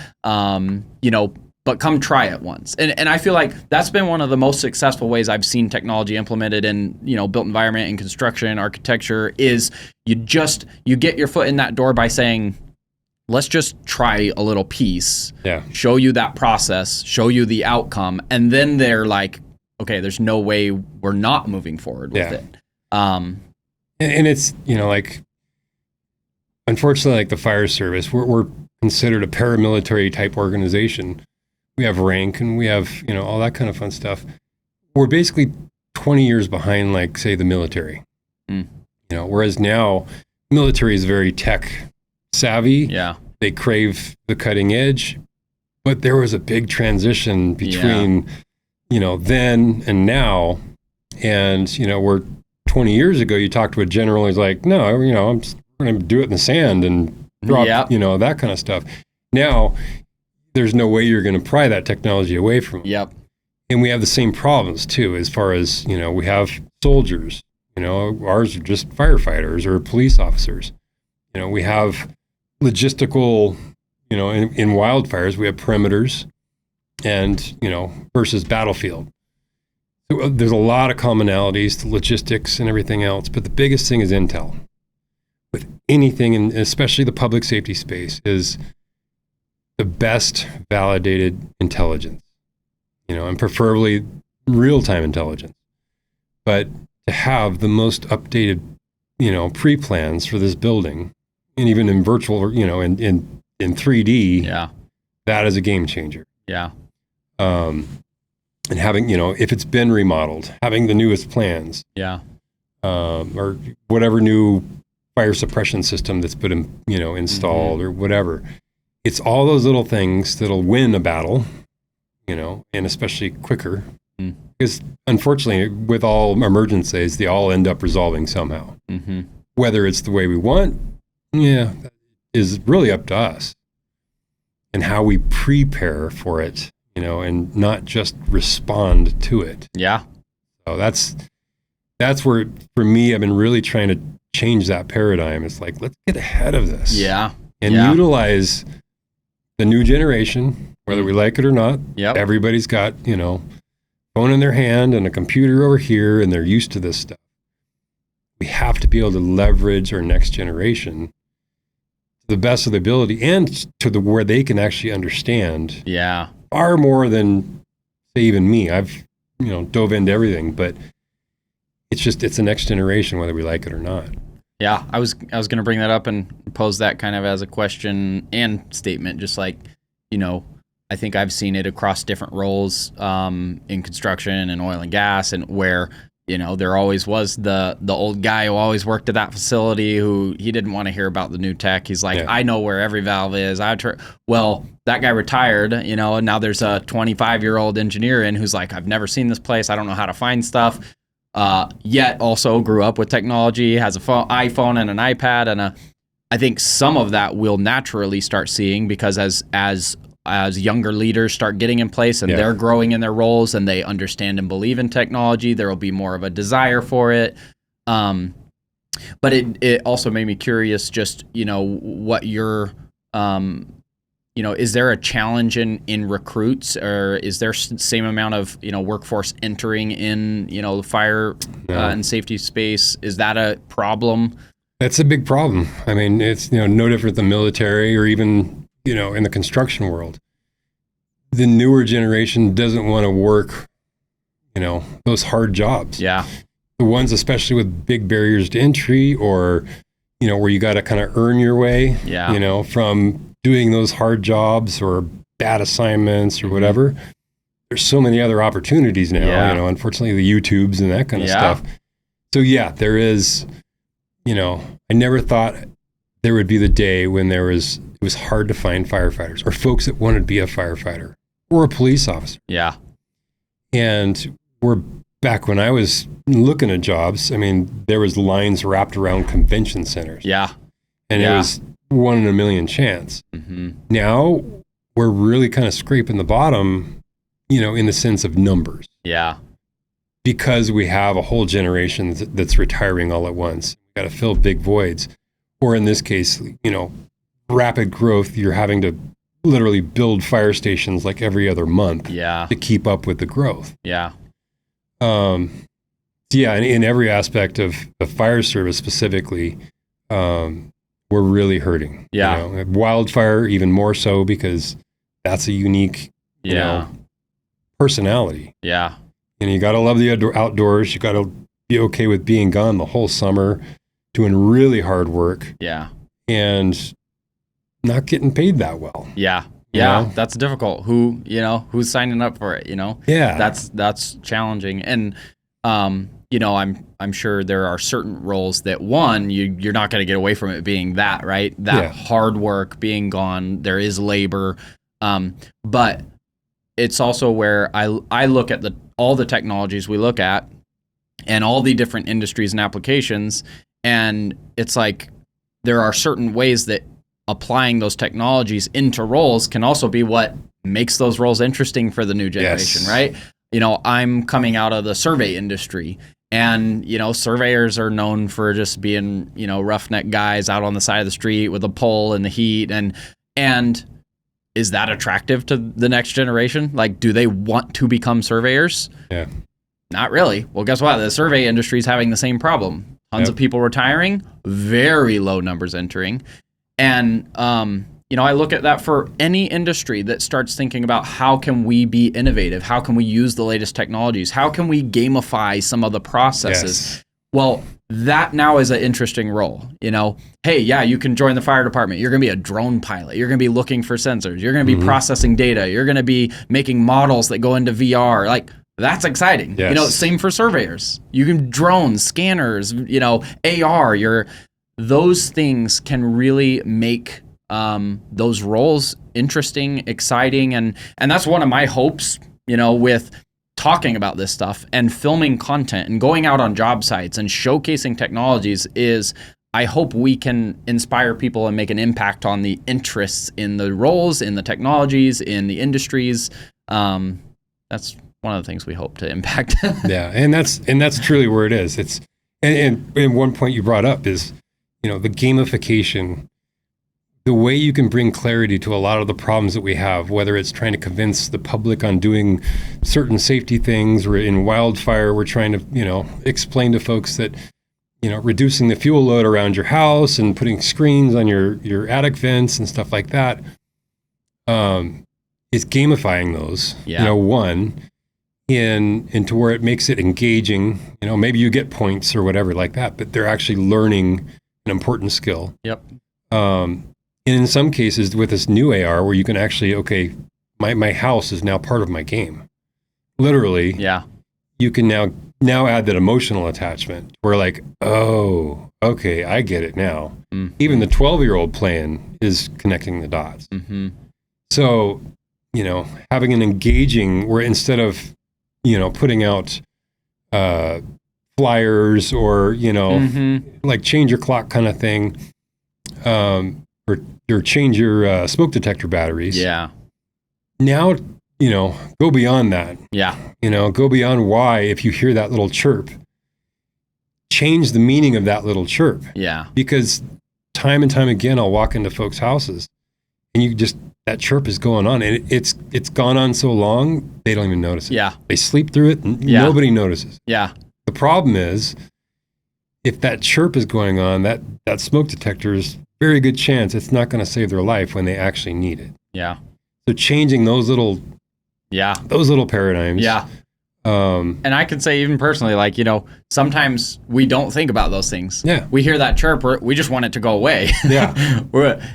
but come try it once. And I feel like that's been one of the most successful ways I've seen technology implemented in, built environment and construction, architecture, is you get your foot in that door by saying, let's just try a little piece, show you that process, show you the outcome. And then they're like, okay, there's no way we're not moving forward with it. And it's, unfortunately, like the fire service, we're considered a paramilitary type organization. We have rank and we have, all that kind of fun stuff. We're basically 20 years behind, like, say, the military. Whereas now, military is very tech savvy. Yeah. They crave the cutting edge. But there was a big transition between, then and now. And, we're 20 years ago, you talked to a general, he's like, no, I'm just going to do it in the sand and drop, that kind of stuff. Now, there's no way you're going to pry that technology away from them. Yep. And we have the same problems too, as far as, we have soldiers, ours are just firefighters or police officers. We have logistical, in wildfires, we have perimeters and, versus battlefield. So there's a lot of commonalities to logistics and everything else, but the biggest thing is intel. With anything, and especially the public safety space, is the best validated intelligence, and preferably real-time intelligence. But to have the most updated, pre-plans for this building, and even in virtual, in 3D, that is a game changer. Yeah. And having, if it's been remodeled, having the newest plans. Yeah. Or whatever new fire suppression system that's been, installed or whatever. It's all those little things that'll win a battle, and especially quicker. Because unfortunately, with all emergencies, they all end up resolving somehow. Whether it's the way we want, is really up to us. And how we prepare for it, and not just respond to it. Yeah. So that's where, for me, I've been really trying to change that paradigm. It's like, let's get ahead of this. Yeah. And utilize the new generation, whether we like it or not. Yep. Everybody's got, phone in their hand and a computer over here, and they're used to this stuff. We have to be able to leverage our next generation to the best of the ability and to where they can actually understand. Yeah. Far more than, say, even me. I've, dove into everything, but it's the next generation, whether we like it or not. Yeah, I was going to bring that up and pose that kind of as a question and statement, just like, I think I've seen it across different roles in construction and oil and gas, and where, there always was the old guy who always worked at that facility who he didn't want to hear about the new tech. He's like, I know where every valve is. Well, that guy retired, and now there's a 25-year-old engineer in who's like, I've never seen this place. I don't know how to find stuff. Yet also grew up with technology, has a iPhone and an iPad, and I think some of that we'll naturally start seeing because as younger leaders start getting in place and they're growing in their roles and they understand and believe in technology, there will be more of a desire for it. But it also made me curious, just what your is there a challenge in recruits, or is there same amount of workforce entering in the fire and safety space? Is that a problem? That's a big problem. I mean, it's no different than military or even in the construction world. The newer generation doesn't want to work those hard jobs. Yeah. The ones especially with big barriers to entry, or where you got to kind of earn your way. Yeah. From doing those hard jobs or bad assignments or whatever. There's so many other opportunities now. Unfortunately, the YouTubes and that kind of stuff. So there is. I never thought there would be the day when it was hard to find firefighters or folks that wanted to be a firefighter or a police officer. Yeah. And we're back when I was looking at jobs. I mean, there was lines wrapped around convention centers. Yeah. And it was 1 in a million chance. Mm-hmm. Now we're really kind of scraping the bottom, in the sense of numbers. Yeah. Because we have a whole generation that's retiring all at once. Got to fill big voids. Or in this case, rapid growth, you're having to literally build fire stations like every other month to keep up with the growth. Yeah. In every aspect of the fire service specifically, we're really hurting. Yeah. Wildfire even more so, because that's a unique personality. Yeah. And you got to love the outdoors. You got to be okay with being gone the whole summer, doing really hard work. Yeah. And not getting paid that well. Yeah. Yeah. That's difficult. Who's signing up for it, Yeah. That's challenging. And, I'm sure there are certain roles that you're not going to get away from it being that, right? That hard work being gone. There is labor. But it's also where I look at all the technologies we look at and all the different industries and applications. And it's like, there are certain ways that applying those technologies into roles can also be what makes those roles interesting for the new generation, right? I'm coming out of the survey industry, and, surveyors are known for just being, roughneck guys out on the side of the street with a pole in the heat. And is that attractive to the next generation? Like, do they want to become surveyors? Yeah. Not really. Well, guess what? The survey industry is having the same problem. Tons of people retiring, very low numbers entering. And, I look at that for any industry that starts thinking about how can we be innovative? How can we use the latest technologies? How can we gamify some of the processes? Yes. Well, that now is an interesting role. Hey, you can join the fire department. You're going to be a drone pilot. You're going to be looking for sensors. You're going to be processing data. You're going to be making models that go into VR. Like, that's exciting. Yes. Same for surveyors. You can drones, scanners, AR. Those things can really make those roles interesting, exciting, and that's one of my hopes. With talking about this stuff and filming content and going out on job sites and showcasing technologies is, I hope we can inspire people and make an impact on the interests in the roles, in the technologies, in the industries. That's one of the things we hope to impact. Yeah, and that's truly where it is. It's and one point you brought up is, the gamification, the way you can bring clarity to a lot of the problems that we have, whether it's trying to convince the public on doing certain safety things, or in wildfire, we're trying to, explain to folks that, reducing the fuel load around your house and putting screens on your attic vents and stuff like that, is gamifying those, into where it makes it engaging. Maybe you get points or whatever like that, but they're actually learning an important skill. Yep. And in some cases with this new AR where you can actually, my house is now part of my game. Literally. Yeah. You can now, now add that emotional attachment. We're like, oh, okay, I get it now. Mm-hmm. Even the 12-year-old playing is connecting the dots. Mm-hmm. So, having an engaging, where instead of, putting out flyers or, like change your clock kind of thing, or change your smoke detector batteries. Yeah. Now, go beyond that. Yeah. Go beyond why, if you hear that little chirp, change the meaning of that little chirp. Yeah. Because time and time again, I'll walk into folks' houses and that chirp is going on, and it's gone on so long, they don't even notice it. Yeah. They sleep through it and nobody notices. Yeah. The problem is, if that chirp is going on, that smoke detector is very good chance it's not going to save their life when they actually need it. Yeah. So changing those little paradigms. Yeah. And I can say even personally, like, sometimes we don't think about those things. Yeah. We hear that chirp, we just want it to go away. Yeah.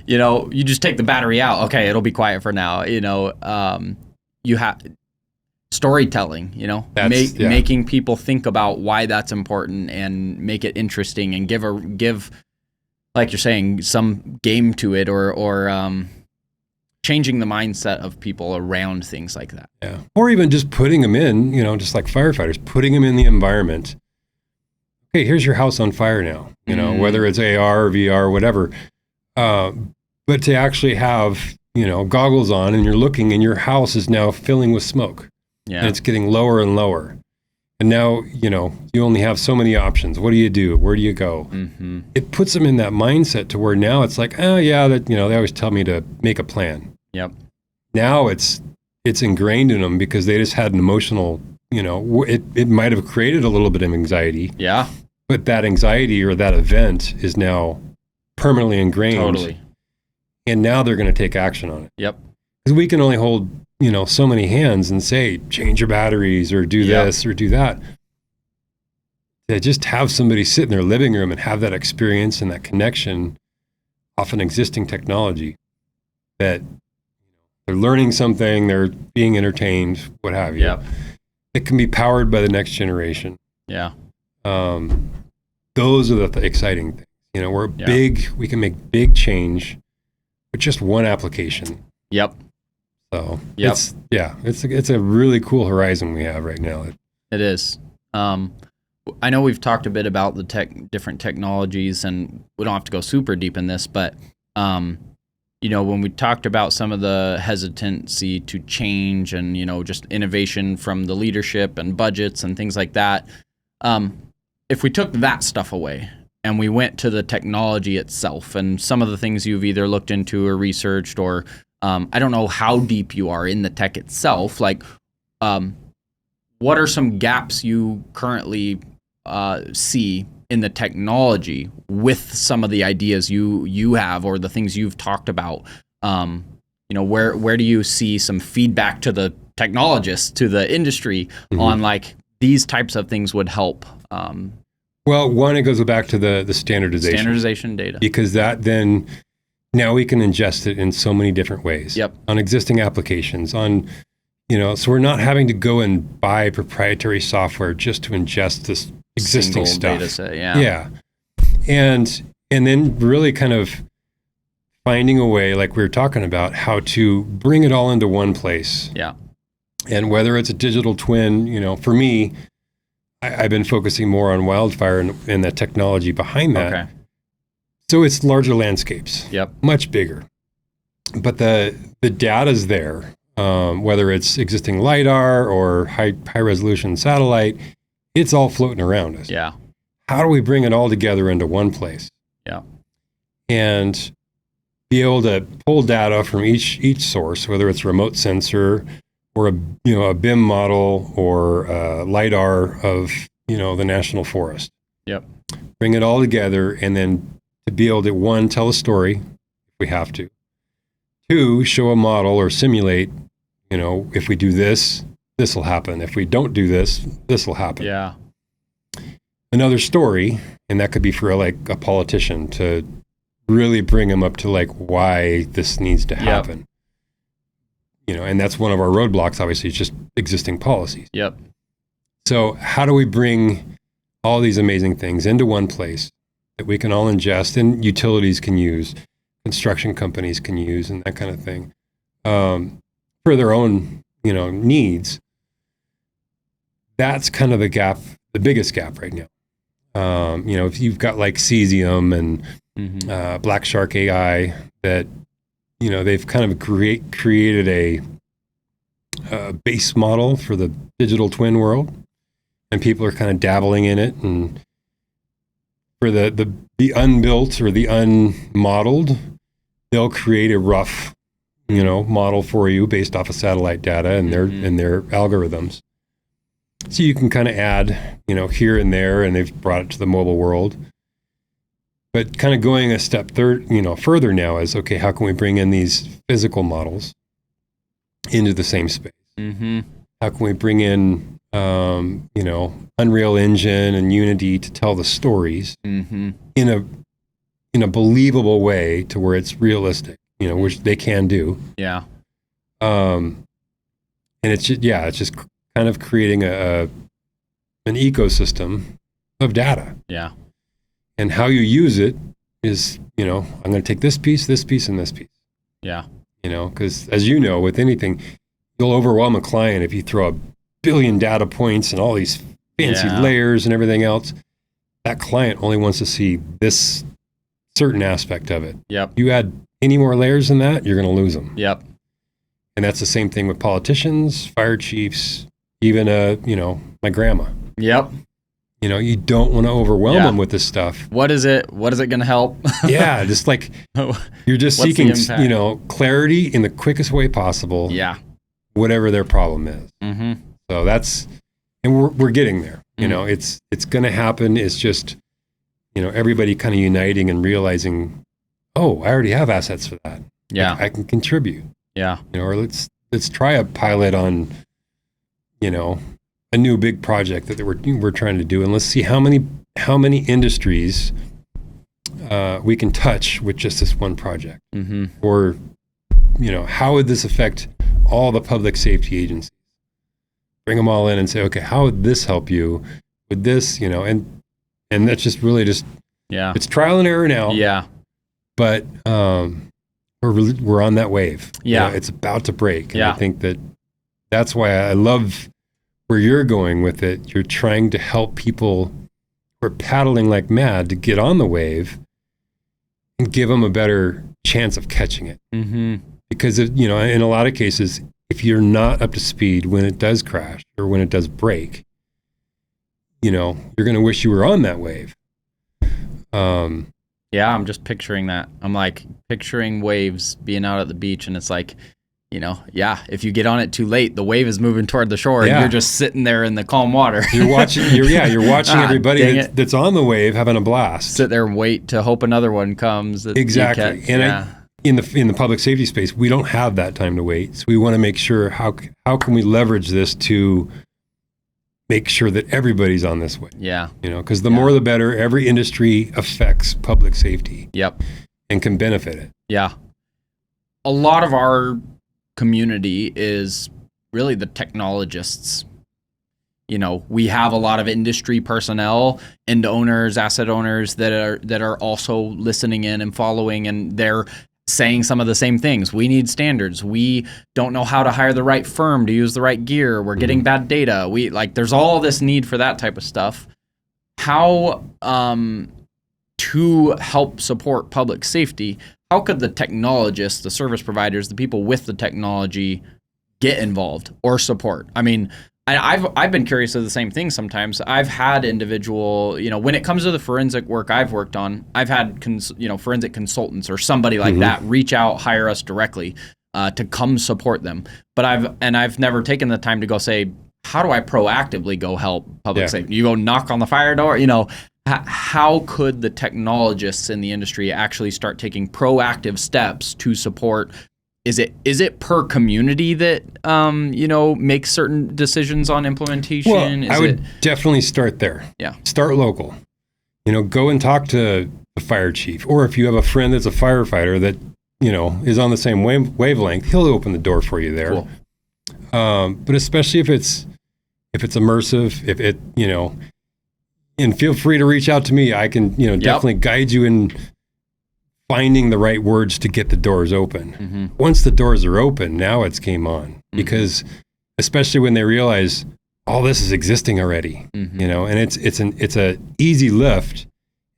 You just take the battery out. Okay, it'll be quiet for now. You have storytelling, making people think about why that's important and make it interesting and give, like you're saying, some game to it or changing the mindset of people around things like that. Yeah. Or even just putting them in, just like firefighters, putting them in the environment. Okay, here's your house on fire now, whether it's AR or VR or whatever. But to actually have, goggles on and you're looking and your house is now filling with smoke. Yeah. And it's getting lower and lower. And now, you only have so many options. What do you do? Where do you go? Mm-hmm. It puts them in that mindset to where now it's like, oh yeah, that, they always tell me to make a plan. Yep. Now it's ingrained in them because they just had an emotional, it might have created a little bit of anxiety. Yeah. But that anxiety or that event is now permanently ingrained. Totally. And now they're going to take action on it. Yep. Because we can only hold, so many hands and say, change your batteries or do this or do that. To just have somebody sit in their living room and have that experience and that connection off an existing technology that they're learning something, they're being entertained, what have you. Yep. It can be powered by the next generation. Yeah. Those are the exciting things. We can make big change with just one application. Yep. So it's a really cool horizon we have right now. It is. I know we've talked a bit about the different technologies, and we don't have to go super deep in this, but when we talked about some of the hesitancy to change and just innovation from the leadership and budgets and things like that, if we took that stuff away and we went to the technology itself and some of the things you've either looked into or researched or I don't know how deep you are in the tech itself. Like, what are some gaps you currently see in the technology with some of the ideas you have or the things you've talked about? Where do you see some feedback to the technologists, to the industry on like these types of things would help? Well, one, it goes back to the standardization data, because that then. Now we can ingest it in so many different ways. Yep. On existing applications, so we're not having to go and buy proprietary software just to ingest this existing stuff. Data set, yeah. Yeah. And then really kind of finding a way, like we were talking about, how to bring it all into one place. Yeah. And whether it's a digital twin, for me, I've been focusing more on Wildfire and the technology behind that. Okay. So it's larger landscapes. Yep. Much bigger. But the data's there, whether it's existing LiDAR or high resolution satellite, it's all floating around us. Yeah. How do we bring it all together into one place? Yeah. And be able to pull data from each source, whether it's a remote sensor or a BIM model or LiDAR of the national forest. Yep. Bring it all together, and then to be able to, one, tell a story if we have to. Two, show a model or simulate, if we do this, this will happen. If we don't do this, this will happen. Yeah. Another story, and that could be for a politician to really bring them up to why this needs to happen. Yep. And that's one of our roadblocks, obviously, it's just existing policies. Yep. So how do we bring all these amazing things into one place that we can all ingest and utilities can use, construction companies can use, and that kind of thing, for their own, needs? That's kind of the gap, the biggest gap right now. If you've got like Cesium and Black Shark AI that, they've kind of created a base model for the digital twin world, and people are kind of dabbling in it. And for the unbuilt or the unmodeled, they'll create a rough, model for you based off of satellite data and their algorithms. So you can kind of add, here and there, and they've brought it to the mobile world. But kind of going a step further now is, okay, how can we bring in these physical models into the same space? How can we bring in, Unreal Engine and Unity to tell the stories in a believable way to where it's realistic, which they can do. Yeah. And it's just kind of creating an ecosystem of data. Yeah. And how you use it is, I'm going to take this piece, and this piece. Yeah. Because as you know, with anything, you'll overwhelm a client if you throw a billion data points and all these fancy layers and everything else. That client only wants to see this certain aspect of it. Yep. You add any more layers than that, you're going to lose them. Yep. And that's the same thing with politicians, fire chiefs, even, my grandma. Yep. You don't want to overwhelm them with this stuff. What is it? What is it going to help? Yeah, just like you're just seeking, clarity in the quickest way possible. Yeah. Whatever their problem is. So and we're getting there. It's going to happen. It's just, everybody kind of uniting and realizing, oh, I already have assets for that. Yeah. I can contribute. Yeah. Or let's try a pilot on, a new big project that we're trying to do, and let's see how many industries we can touch with just this one project. Or, how would this affect all the public safety agencies? Bring them all in and say, okay, how would this help you with this? And that's just really it's trial and error now. Yeah. But we're on that wave. Yeah. It's about to break. And I think that's why I love where you're going with it. You're trying to help people who are paddling like mad to get on the wave and give them a better chance of catching it. Because, in a lot of cases, if you're not up to speed when it does crash or when it does break, you're going to wish you were on that wave. Yeah, I'm just picturing that. I'm like picturing waves being out at the beach, and it's like, if you get on it too late, the wave is moving toward the shore, and you're just sitting there in the calm water. You're watching everybody that's on the wave having a blast. Sit there and wait to hope another one comes. Exactly. In the public safety space, we don't have that time to wait. So we want to make sure how can we leverage this to make sure that everybody's on this way. Yeah. Because the more the better. Every industry affects public safety. Yep. And can benefit it. Yeah. A lot of our community is really the technologists. We have a lot of industry personnel and owners, asset owners that are also listening in and following, and they're saying some of the same things. We need standards. We don't know how to hire the right firm to use the right gear. We're getting bad data. There's all this need for that type of stuff. How to help support public safety, how could the technologists, the service providers, the people with the technology get involved or support? I mean, I've been curious of the same thing sometimes. I've had individual, when it comes to the forensic work I've worked on, I've had, forensic consultants or somebody like that reach out, hire us directly to come support them. But I've never taken the time to go say, how do I proactively go help public safety? You go knock on the fire door, how could the technologists in the industry actually start taking proactive steps to support? Is it per community that makes certain decisions on implementation? Well, I would definitely start there. Yeah. Start local. Go and talk to the fire chief, or if you have a friend that's a firefighter that is on the same wavelength, he'll open the door for you there. Cool. But especially if it's if it's immersive, if it, and feel free to reach out to me. I can, definitely guide you in finding the right words to get the doors open. Mm-hmm. Once the doors are open, now it's game on, because especially when they realize all this is existing already, and it's a easy lift.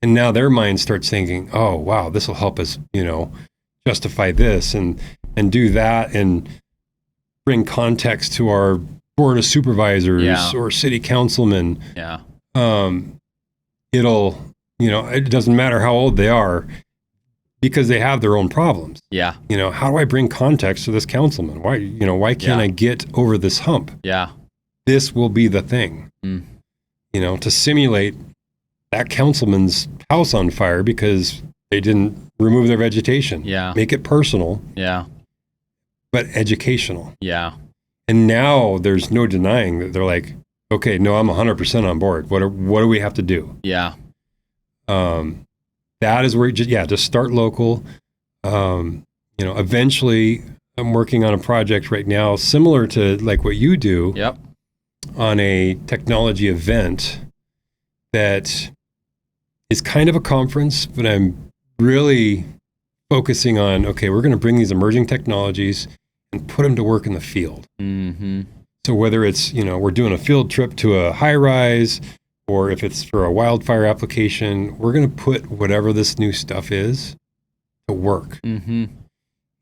And now their mind starts thinking, oh, wow, this will help us, justify this and do that and bring context to our board of supervisors or city councilmen. Yeah. It'll, it doesn't matter how old they are, because they have their own problems. Yeah. How do I bring context to this councilman? Why can't I get over this hump? Yeah. This will be the thing, to simulate that councilman's house on fire because they didn't remove their vegetation. Yeah. Make it personal. Yeah. But educational. Yeah. And now there's no denying that they're like, okay, no, I'm 100% on board. What do we have to do? Yeah. That is where just start local. Eventually I'm working on a project right now similar to like what you do. Yep. On a technology event that is kind of a conference, but I'm really focusing on, okay, we're going to bring these emerging technologies and put them to work in the field. Mm-hmm. So whether it's, we're doing a field trip to a high rise, or if it's for a wildfire application, we're going to put whatever this new stuff is to work. Mm-hmm.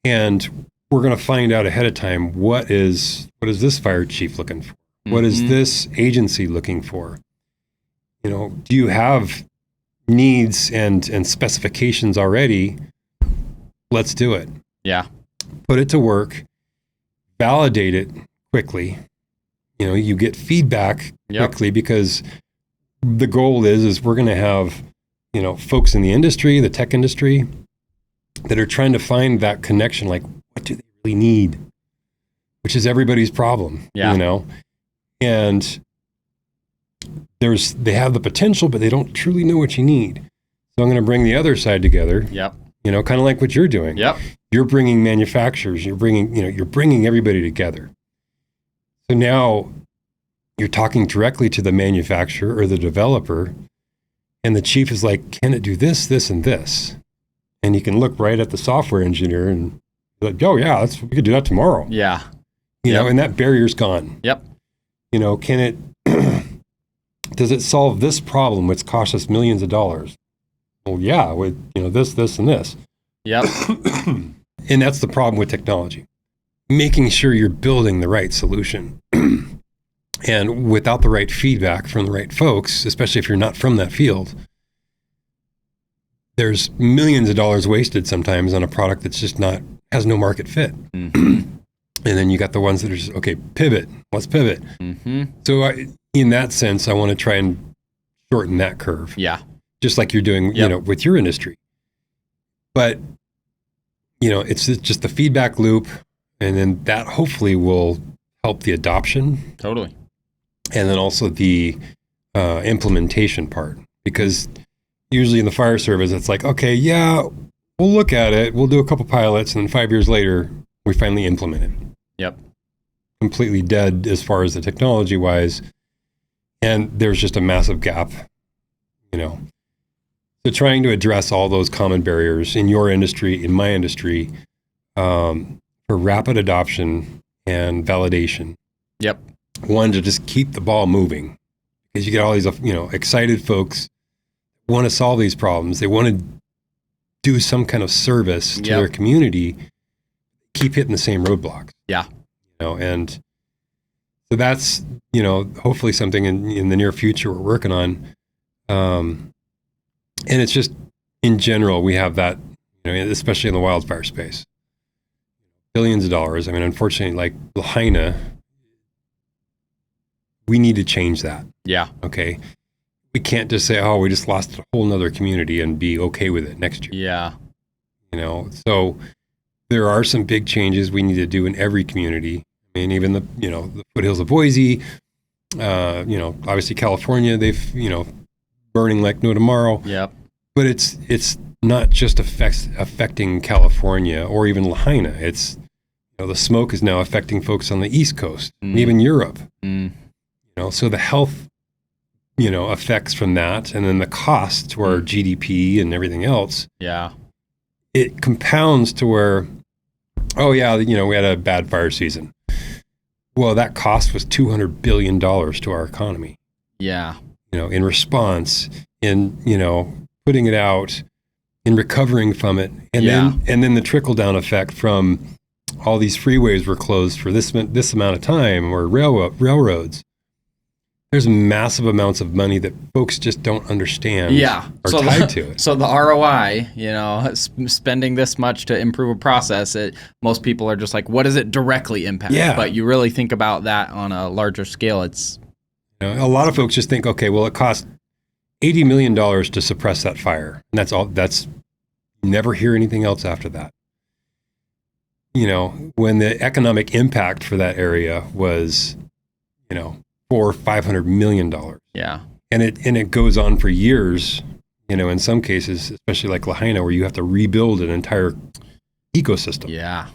And we're going to find out ahead of time, what is this fire chief looking for? What is this agency looking for? Do you have needs and specifications already? Let's do it. Yeah. Put it to work, validate it quickly. You get feedback quickly, because the goal is we're going to have, folks in the industry, the tech industry, that are trying to find that connection. Like, what do they really need? Which is everybody's problem, and they have the potential, but they don't truly know what you need. So I'm going to bring the other side together. Yep. Kind of like what you're doing. Yep. You're bringing manufacturers, you're bringing everybody together. So now you're talking directly to the manufacturer or the developer, and the chief is like, can it do this, this, and this? And you can look right at the software engineer and be like, oh yeah, we could do that tomorrow. Yeah. And that barrier's gone. Yep. Can it, does it solve this problem, which costs us millions of dollars? Well, yeah, with, this, and this. Yep. And that's the problem with technology. Making sure you're building the right solution. And without the right feedback from the right folks, especially if you're not from that field, there's millions of dollars wasted sometimes on a product that's just has no market fit. Mm-hmm. And then you got the ones that are just, okay, pivot. Let's pivot. Mm-hmm. So in that sense, I want to try and shorten that curve. Yeah. Just like you're doing, with your industry. But, it's just the feedback loop, and then that hopefully will help the adoption. Totally. And then also the implementation part, because usually in the fire service, it's like, okay, yeah, we'll look at it. We'll do a couple pilots, and then 5 years later, we finally implement it. Yep. Completely dead as far as the technology wise. And there's just a massive gap, So trying to address all those common barriers in your industry, in my industry, for rapid adoption and validation. Yep. One, to just keep the ball moving, because you get all these, excited folks who want to solve these problems. They want to do some kind of service to their community, keep hitting the same roadblocks. Yeah. And so that's, hopefully something in the near future we're working on. And it's just, in general, we have that, especially in the wildfire space, billions of dollars. I mean, unfortunately, like Lahaina, we need to change that. Yeah. Okay. We can't just say, oh, we just lost a whole nother community and be okay with it next year. Yeah. So there are some big changes we need to do in every community. I mean, even the foothills of Boise, obviously California, they've, burning like no tomorrow. Yep. But it's not just affecting California or even Lahaina. It's, the smoke is now affecting folks on the East Coast, and even Europe. So the health, effects from that, and then the cost to our GDP and everything else. Yeah. It compounds to where, we had a bad fire season. Well, that cost was $200 billion to our economy. Yeah. In response, in, putting it out, in recovering from it. And then the trickle down effect from all these freeways were closed for this amount of time, or railroads. There's massive amounts of money that folks just don't understand. Yeah. Are tied to it. So the ROI, spending this much to improve a process, most people are just like, what does it directly impact? Yeah. But you really think about that on a larger scale. It's, a lot of folks just think, okay, well, it cost $80 million to suppress that fire. And that's all. That's, you never hear anything else after that. When the economic impact for that area was, $400 or $500 million. Yeah. And it goes on for years, in some cases, especially like Lahaina, where you have to rebuild an entire ecosystem. Yeah.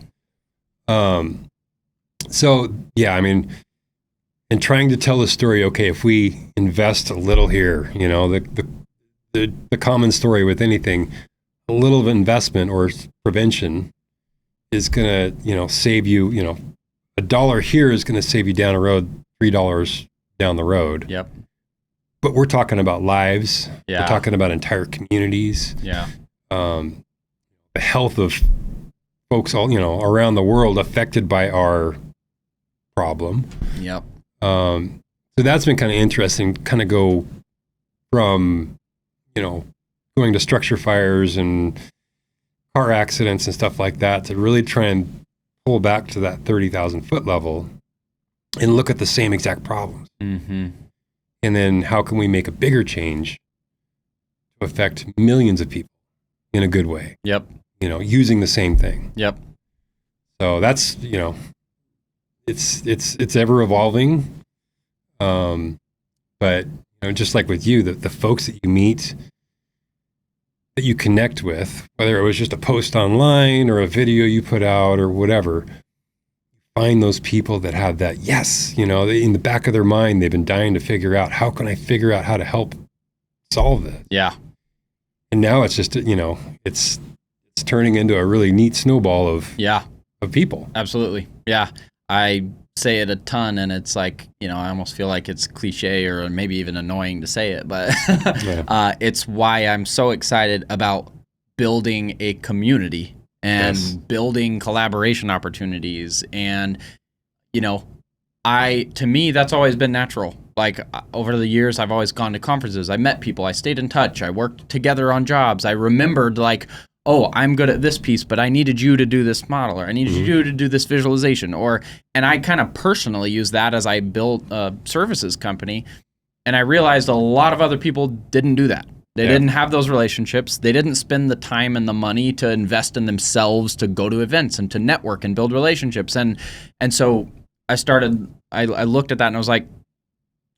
So, yeah, and trying to tell the story, okay, if we invest a little here, the common story with anything, a little of investment or prevention is going to, save you, $1 here is going to save you down the road $3 down the road. Yep. But we're talking about lives. Yeah. We're talking about entire communities. Yeah. The health of folks all, around the world affected by our problem. Yep. So that's been kind of interesting, kind of go from, going to structure fires and car accidents and stuff like that to really try and pull back to that 30,000 foot level and look at the same exact problems. Mm-hmm. And then how can we make a bigger change to affect millions of people in a good way? Yep. Using the same thing. Yep. So that's, it's ever evolving. But just like with you, the folks that you meet, that you connect with, whether it was just a post online or a video you put out or whatever, find those people that have that, yes, in the back of their mind, they've been dying to figure out, how can I figure out how to help solve it? Yeah. And now it's just, it's turning into a really neat snowball of people. Absolutely. Yeah. I say it a ton, and it's like, I almost feel like it's cliche or maybe even annoying to say it, but it's why I'm so excited about building a community and building collaboration opportunities. And, to me, that's always been natural. Like over the years, I've always gone to conferences. I met people. I stayed in touch. I worked together on jobs. I remembered like, oh, I'm good at this piece, but I needed you to do this model, or I needed you to do this visualization. And I kind of personally use that as I built a services company. And I realized a lot of other people didn't do that. They didn't have those relationships. They didn't spend the time and the money to invest in themselves, to go to events and to network and build relationships. And so I looked at that and I was like,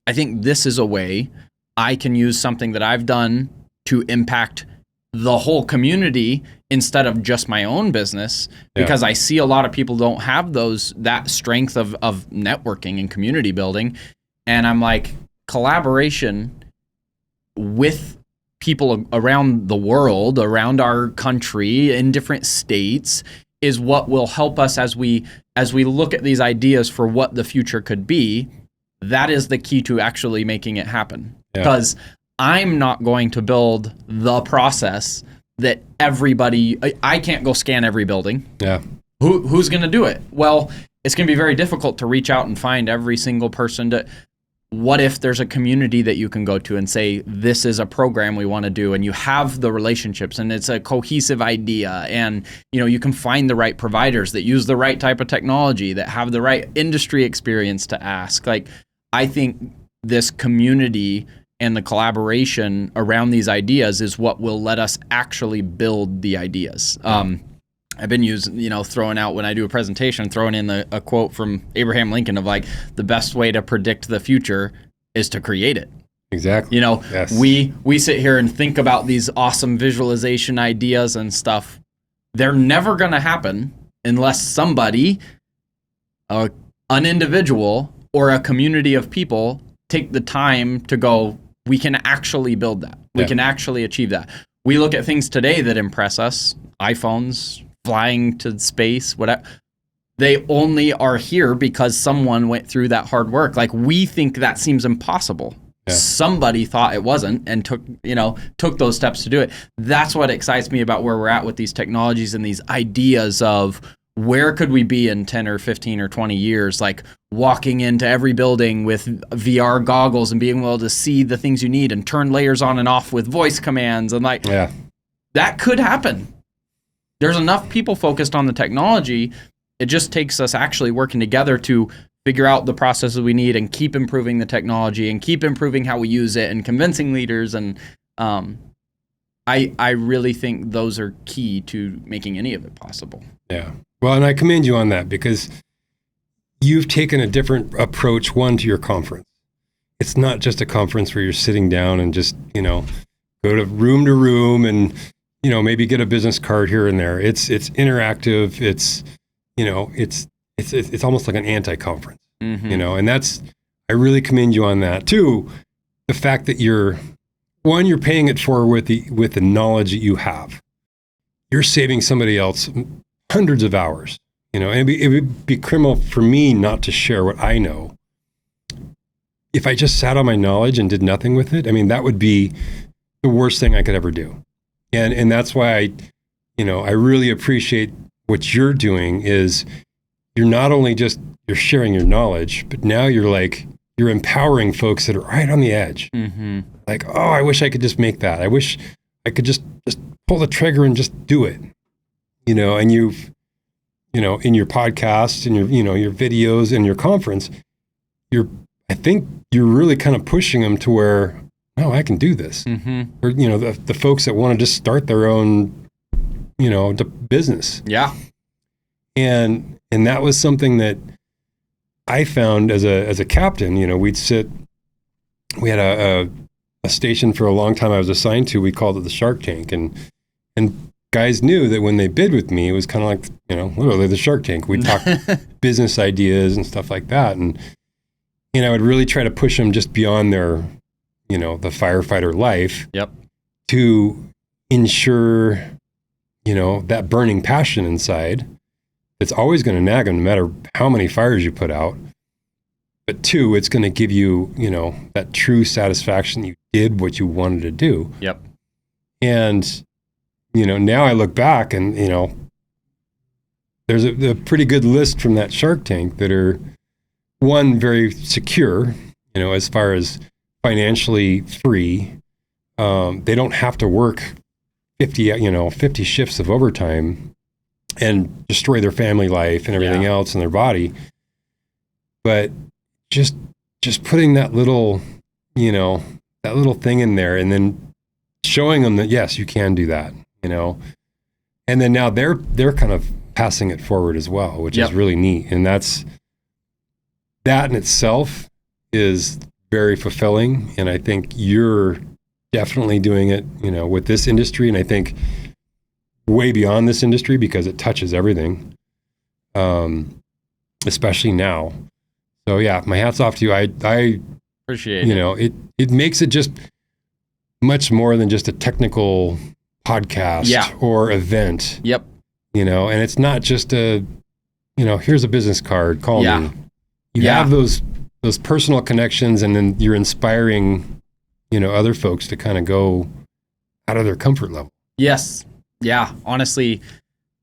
I think this is a way I can use something that I've done to impact the whole community instead of just my own business, because I see a lot of people don't have that strength of networking and community building. And I'm like, collaboration with people around the world, around our country, in different states, is what will help us as we look at these ideas for what the future could be. That is the key to actually making it happen. Because I'm not going to build the process that everybody, I can't go scan every building. Yeah. Who's going to do it? Well, it's going to be very difficult to reach out and find every single person to. What if there's a community that you can go to and say, this is a program we want to do, and you have the relationships and it's a cohesive idea, and you can find the right providers that use the right type of technology, that have the right industry experience to ask. Like, I think this community and the collaboration around these ideas is what will let us actually build the ideas. I've been throwing out when I do a presentation, throwing in a quote from Abraham Lincoln of like, the best way to predict the future is to create it. Exactly. We sit here and think about these awesome visualization ideas and stuff. They're never going to happen unless somebody, an individual or a community of people take the time to go, we can actually build that. We can actually achieve that. We look at things today that impress us, iPhones, flying to space, whatever. They only are here because someone went through that hard work. Like, we think that seems impossible. Yeah. Somebody thought it wasn't and took those steps to do it. That's what excites me about where we're at with these technologies and these ideas of where could we be in 10 or 15 or 20 years, like walking into every building with VR goggles and being able to see the things you need and turn layers on and off with voice commands. And that could happen. There's enough people focused on the technology. It just takes us actually working together to figure out the processes we need and keep improving the technology and keep improving how we use it and convincing leaders. And I really think those are key to making any of it possible. Yeah. Well, and I commend you on that, because you've taken a different approach, one, to your conference. It's not just a conference where you're sitting down and just, go to room and, maybe get a business card here and there. It's interactive. It's almost like an anti-conference, and I really commend you on that. Two, the fact that you're paying it forward with the knowledge that you have. You're saving somebody else hundreds of hours, and it would be criminal for me not to share what I know. If I just sat on my knowledge and did nothing with it, that would be the worst thing I could ever do. And that's why I really appreciate what you're doing. Is you're not only just, you're sharing your knowledge, but now you're empowering folks that are right on the edge. Mm-hmm. Like, oh, I wish I could just make that. I wish I could just pull the trigger and just do it. And you've, in your podcast and your videos and your conference, I think you're really kind of pushing them to where, oh, I can do this. Mm-hmm. Or, the folks that want to just start their own, business. Yeah. And that was something that I found as a captain. We had a station for a long time I was assigned to. We called it the Shark Tank, and guys knew that when they bid with me, it was kind of like, literally the Shark Tank. We'd talk business ideas and stuff like that. And I would really try to push them just beyond their, the firefighter life. Yep. To ensure, that burning passion inside. It's always going to nag them no matter how many fires you put out. But two, it's going to give you, that true satisfaction you did what you wanted to do. Yep. And now I look back and, there's a pretty good list from that Shark Tank that are, one, very secure, as far as financially free. They don't have to work 50 shifts of overtime and destroy their family life and everything else in their body. But just putting that little thing in there and then showing them that, yes, you can do that. And then now they're kind of passing it forward as well, which is really neat. And that in itself is very fulfilling. And I think you're definitely doing it, with this industry. And I think way beyond this industry, because it touches everything, especially now. So yeah, my hat's off to you. I appreciate it. It makes it just much more than just a technical podcast or event. Yep. And it's not just here's a business card, call me. You have those personal connections, and then you're inspiring, other folks to kind of go out of their comfort level. Yes. Yeah. Honestly,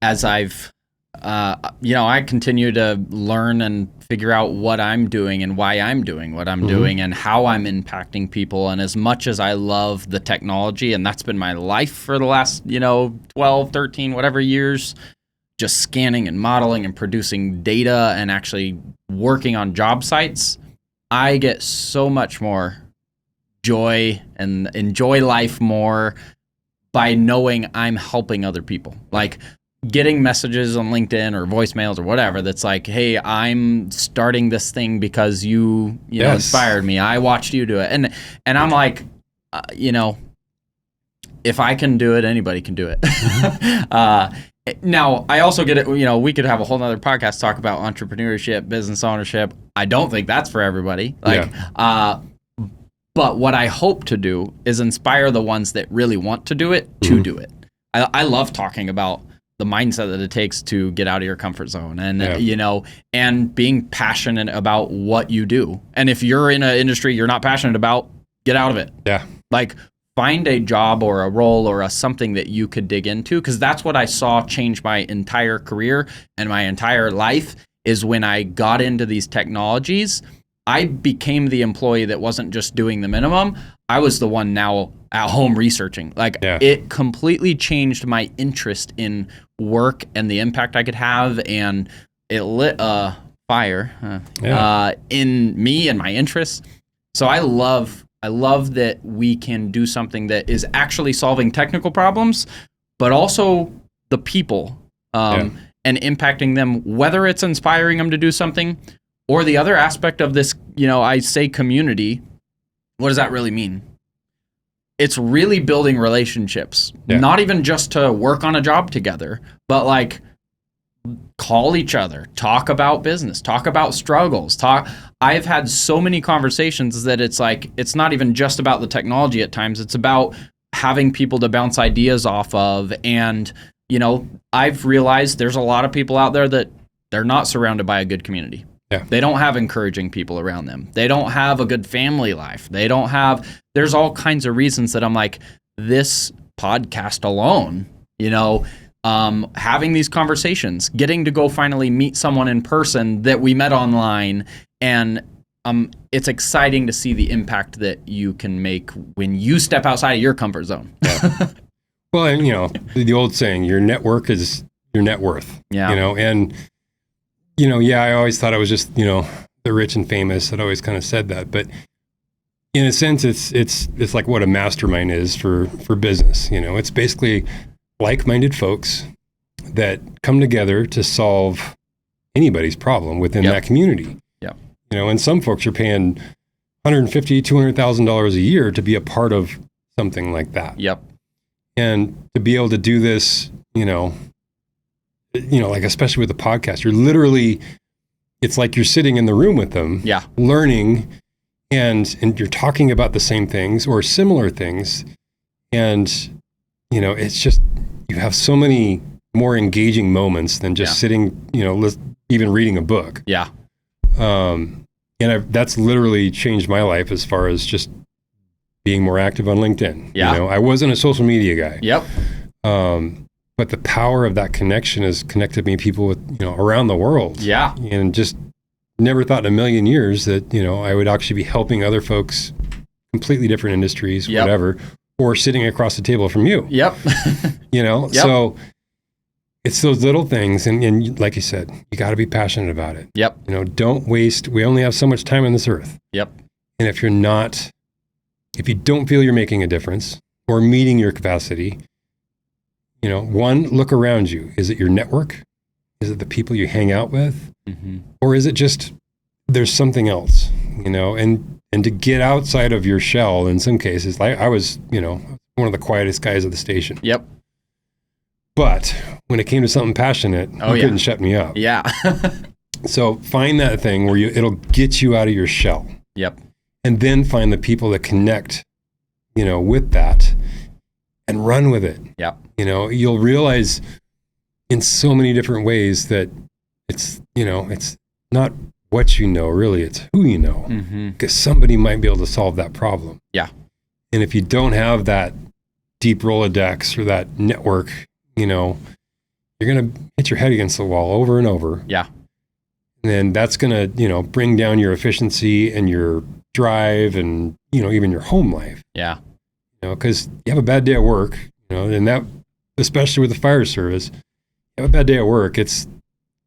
as I've, I continue to learn and figure out what I'm doing and why I'm doing what I'm doing and how I'm impacting people. And as much as I love the technology, and that's been my life for the last, 12, 13, whatever years, just scanning and modeling and producing data and actually working on job sites, I get so much more joy and enjoy life more by knowing I'm helping other people. Like getting messages on LinkedIn or voicemails or whatever that's like, hey, I'm starting this thing because you inspired me. I watched you do it. And I'm like, if I can do it, anybody can do it. Now, I also get it, we could have a whole nother podcast talk about entrepreneurship, business ownership. I don't think that's for everybody. But what I hope to do is inspire the ones that really want to do it to do it. I love talking about the mindset that it takes to get out of your comfort zone and, you know, and being passionate about what you do. And if you're in an industry you're not passionate about, get out of it. Yeah. Like, find a job or a role or something that you could dig into, because that's what I saw change my entire career and my entire life is when I got into these technologies. I became the employee that wasn't just doing the minimum. I was the one now at home researching. Like, it completely changed my interest in work and the impact I could have, and it lit a fire in me and my interests. So I love that we can do something that is actually solving technical problems, but also the people and impacting them, whether it's inspiring them to do something or the other aspect of this, you know, I say community. What does that really mean? It's really building relationships, not even just to work on a job together, but like call each other, talk about business, talk about struggles, I've had so many conversations that it's like, it's not even just about the technology at times. It's about having people to bounce ideas off of. And, you know, I've realized there's a lot of people out there that they're not surrounded by a good community. Yeah. They don't have encouraging people around them. They don't have a good family life. There's all kinds of reasons that I'm like, this podcast alone, you know, having these conversations, getting to go finally meet someone in person that we met online. And it's exciting to see the impact that you can make when you step outside of your comfort zone. Well, and, you know, the old saying, your network is your net worth. Yeah. You know, and, you know, I always thought it was just, you know, the rich and famous that always kind of said that. But in a sense, it's like what a mastermind is for business. You know, it's basically like-minded folks that come together to solve anybody's problem within that community. Yeah. You know, and some folks are paying $150,000, $200,000 a year to be a part of something like that. Yep. And to be able to do this, you know, like especially with the podcast, you're literally, it's like you're sitting in the room with them, learning, and you're talking about the same things or similar things. And, you know, it's just, you have so many more engaging moments than just sitting, you know, even reading a book. Yeah. And that's literally changed my life as far as just being more active on LinkedIn. Yeah. You know, I wasn't a social media guy. Yep. But the power of that connection has connected me people with, you know, around the world. Yeah. And just never thought in a million years that, you know, I would actually be helping other folks, completely different industries, whatever, or sitting across the table from you. Yep. You know, so it's those little things. And like you said, you got to be passionate about it. Yep. You know, don't waste, we only have so much time on this earth. Yep. And if you don't feel you're making a difference or meeting your capacity, you know, one, look around you. Is it your network? Is it the people you hang out with? Mm-hmm. Or is it just, there's something else, you know, and to get outside of your shell in some cases, like I was, you know, one of the quietest guys at the station. Yep. But when it came to something passionate, you couldn't shut me up. Yeah. So find that thing where it'll get you out of your shell. Yep. And then find the people that connect, you know, with that and run with it. Yep. You know, you'll realize in so many different ways that it's, you know, it's not what you know, really, it's who you know. Because somebody might be able to solve that problem. Yeah. And if you don't have that deep Rolodex or that network, you know, you're going to hit your head against the wall over and over. Yeah. And then that's going to, you know, bring down your efficiency and your drive and, you know, even your home life. Yeah. You know, because you have a bad day at work, you know, and that, especially with the fire service, you have a bad day at work, it's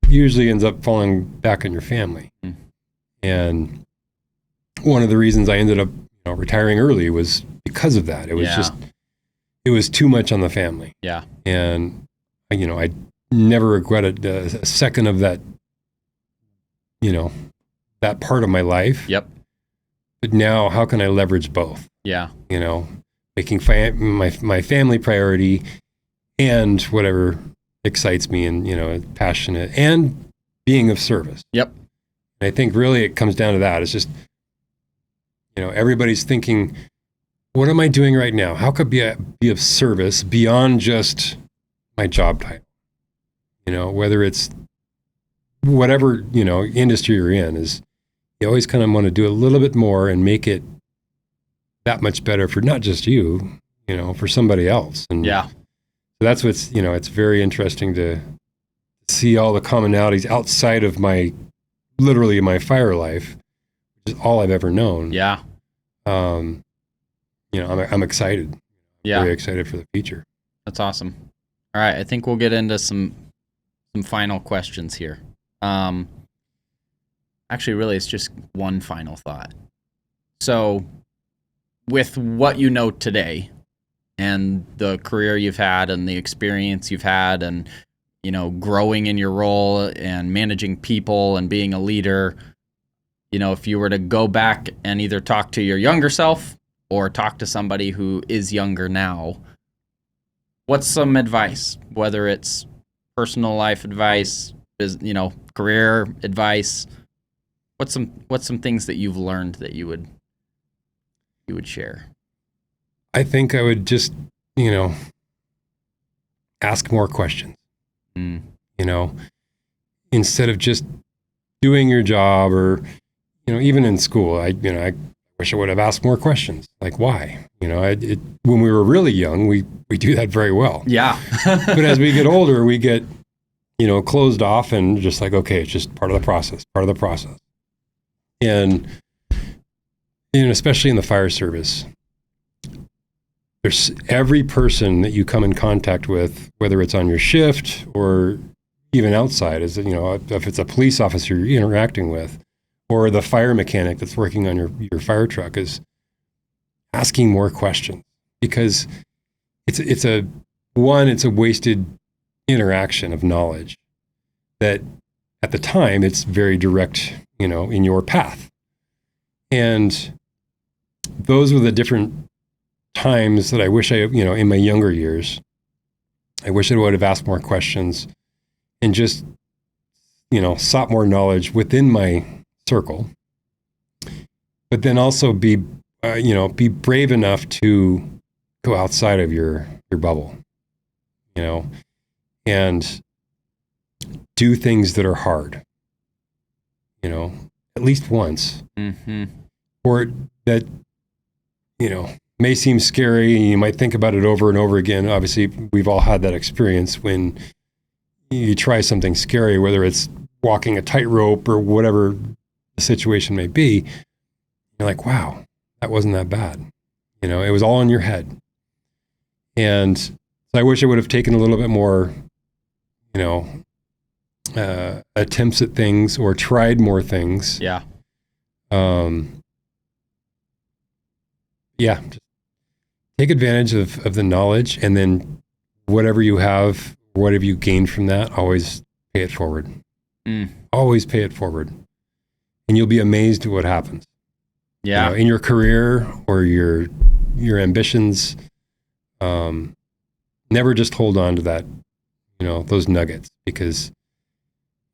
usually ends up falling back on your family. And one of the reasons I ended up, you know, retiring early was because of that. It was just, it was too much on the family. Yeah. And, you know, I never regretted a second of that, you know, that part of my life. Yep. But now how can I leverage both? Yeah. You know, making my family priority and whatever excites me and, you know, passionate and being of service. Yep. And I think really it comes down to that. It's just, everybody's thinking, what am I doing right now? How could I be of service beyond just my job title? Whether it's whatever, industry you're in, is you always kind of want to do a little bit more and make it that much better for not just you, for somebody else. And so that's what's, it's very interesting to see all the commonalities outside of literally my fire life, which is all I've ever known. Yeah. I'm excited. Yeah. Very excited for the future. That's awesome. All right. I think we'll get into some final questions here. Actually, really, it's just one final thought. So with what you know today and the career you've had and the experience you've had and, growing in your role and managing people and being a leader, if you were to go back and either talk to your younger self or talk to somebody who is younger now, what's some advice, whether it's personal life advice, career advice? What's some things that you've learned that you would share? I think I would just, ask more questions. Instead of just doing your job, or, even in school, I wish I would have asked more questions. Like, why? When we were really young, we do that very well. Yeah. But as we get older, we get, closed off and just like, okay, it's just part of the process. And, especially in the fire service, there's every person that you come in contact with, whether it's on your shift or even outside, is, if it's a police officer you're interacting with, or the fire mechanic that's working on your fire truck, is asking more questions, because it's a wasted interaction of knowledge that at the time it's very direct, in your path. And those were the different times that I wish in my younger years, I wish I would have asked more questions and just, sought more knowledge within my circle, but then also be brave enough to go outside of your bubble, and do things that are hard, at least once, or that, may seem scary, and you might think about it over and over again. Obviously, we've all had that experience when you try something scary, whether it's walking a tightrope or whatever the situation may be. You're like, wow, that wasn't that bad. It was all in your head. And so I wish I would have taken a little bit more, attempts at things, or tried more things. Yeah. Just take advantage of the knowledge, and then whatever you gained from that, always pay it forward. Always pay it forward. And you'll be amazed at what happens. Yeah. In your career or your ambitions. Never just hold on to that, those nuggets, because,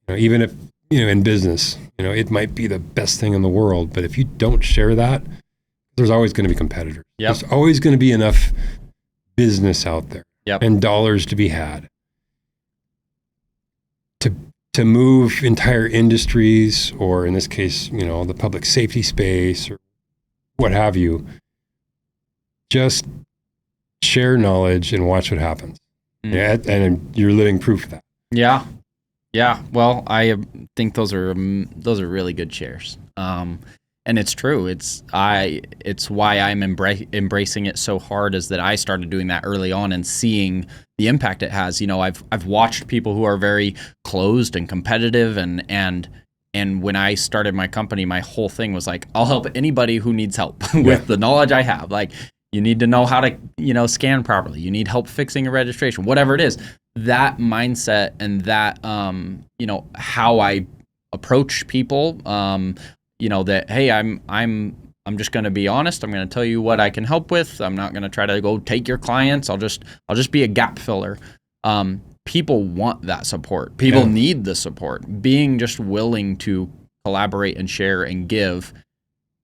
even if, in business, it might be the best thing in the world, but if you don't share that, there's always going to be competitors. Yep. There's always going to be enough business out there, and dollars to be had to move entire industries, or in this case, the public safety space or what have you. Just share knowledge and watch what happens. And you're living proof of that. Yeah. Well, I think those are really good shares. And it's true. It's why I'm embracing it so hard, is that I started doing that early on and seeing the impact it has. I've watched people who are very closed and competitive, and when I started my company, my whole thing was like, I'll help anybody who needs help with the knowledge I have. Like, you need to know how to, scan properly. You need help fixing a registration, whatever it is. That mindset and that, how I approach people, that, hey, I'm just going to be honest. I'm going to tell you what I can help with. I'm not going to try to go take your clients. I'll just be a gap filler. People want that support. People need the support. Being just willing to collaborate and share and give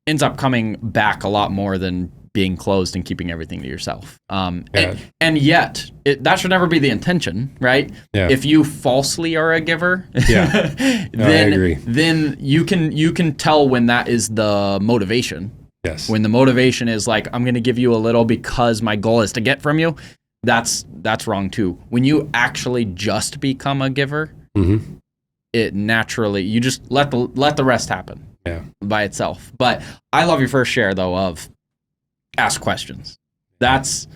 ends up coming back a lot more than being closed and keeping everything to yourself. And yet, that should never be the intention, right? Yeah. If you falsely are a giver, I agree. Then you can tell when that is the motivation. Yes. When the motivation is like, I'm going to give you a little because my goal is to get from you, that's wrong too. When you actually just become a giver, it naturally, you just let the rest happen by itself. But I love your first share though of ask questions. That's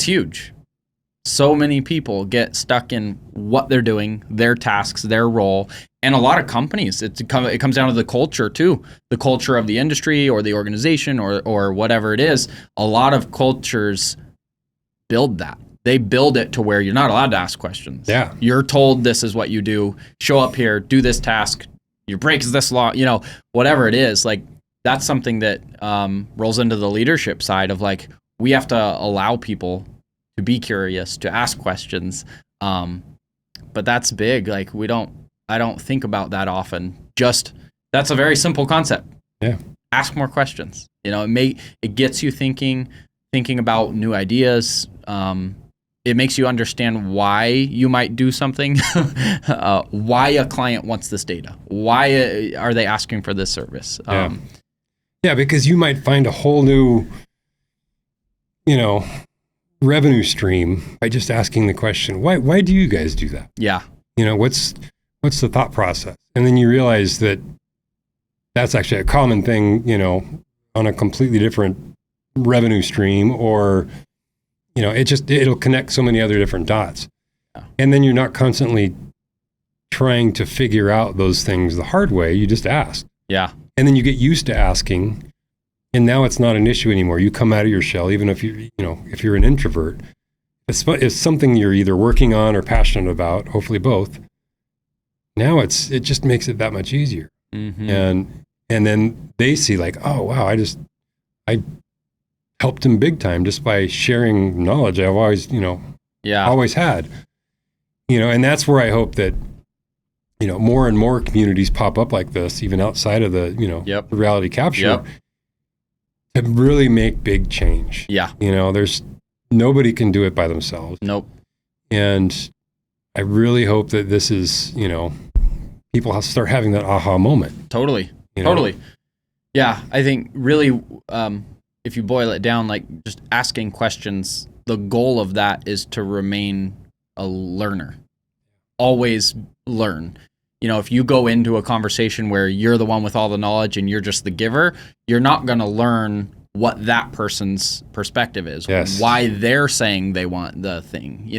huge. So many people get stuck in what they're doing, their tasks, their role, and a lot of companies, it comes down to the culture too, the culture of the industry or the organization or whatever it is. A lot of cultures build that. They build it to where you're not allowed to ask questions. Yeah. You're told this is what you do. Show up here, do this task. Your break is this long, whatever it is. Like, that's something that rolls into the leadership side of like, we have to allow people to be curious, to ask questions. But that's big. Like, I don't think about that often. Just, that's a very simple concept. Yeah. Ask more questions. It gets you thinking about new ideas. It makes you understand why you might do something, why a client wants this data, why are they asking for this service. Yeah, because you might find a whole new, revenue stream by just asking the question, why do you guys do that? Yeah. What's the thought process? And then you realize that that's actually a common thing, on a completely different revenue stream, or, it'll connect so many other different dots. Yeah. And then you're not constantly trying to figure out those things the hard way. You just ask. Yeah. And then you get used to asking, and now it's not an issue anymore. You come out of your shell, even if if you're an introvert. It's something you're either working on or passionate about, hopefully both. Now it just makes it that much easier. Mm-hmm. And then they see like, oh wow, I helped him big time just by sharing knowledge I've always, always had. And that's where I hope that more and more communities pop up like this, even outside of the, the reality capture, to really make big change. Yeah. There's nobody can do it by themselves. Nope. And I really hope that this is, people start having that aha moment. Totally. Totally. Yeah. I think really, if you boil it down, like just asking questions, the goal of that is to remain a learner. Always learn. If you go into a conversation where you're the one with all the knowledge and you're just the giver, you're not going to learn what that person's perspective is, why they're saying they want the thing.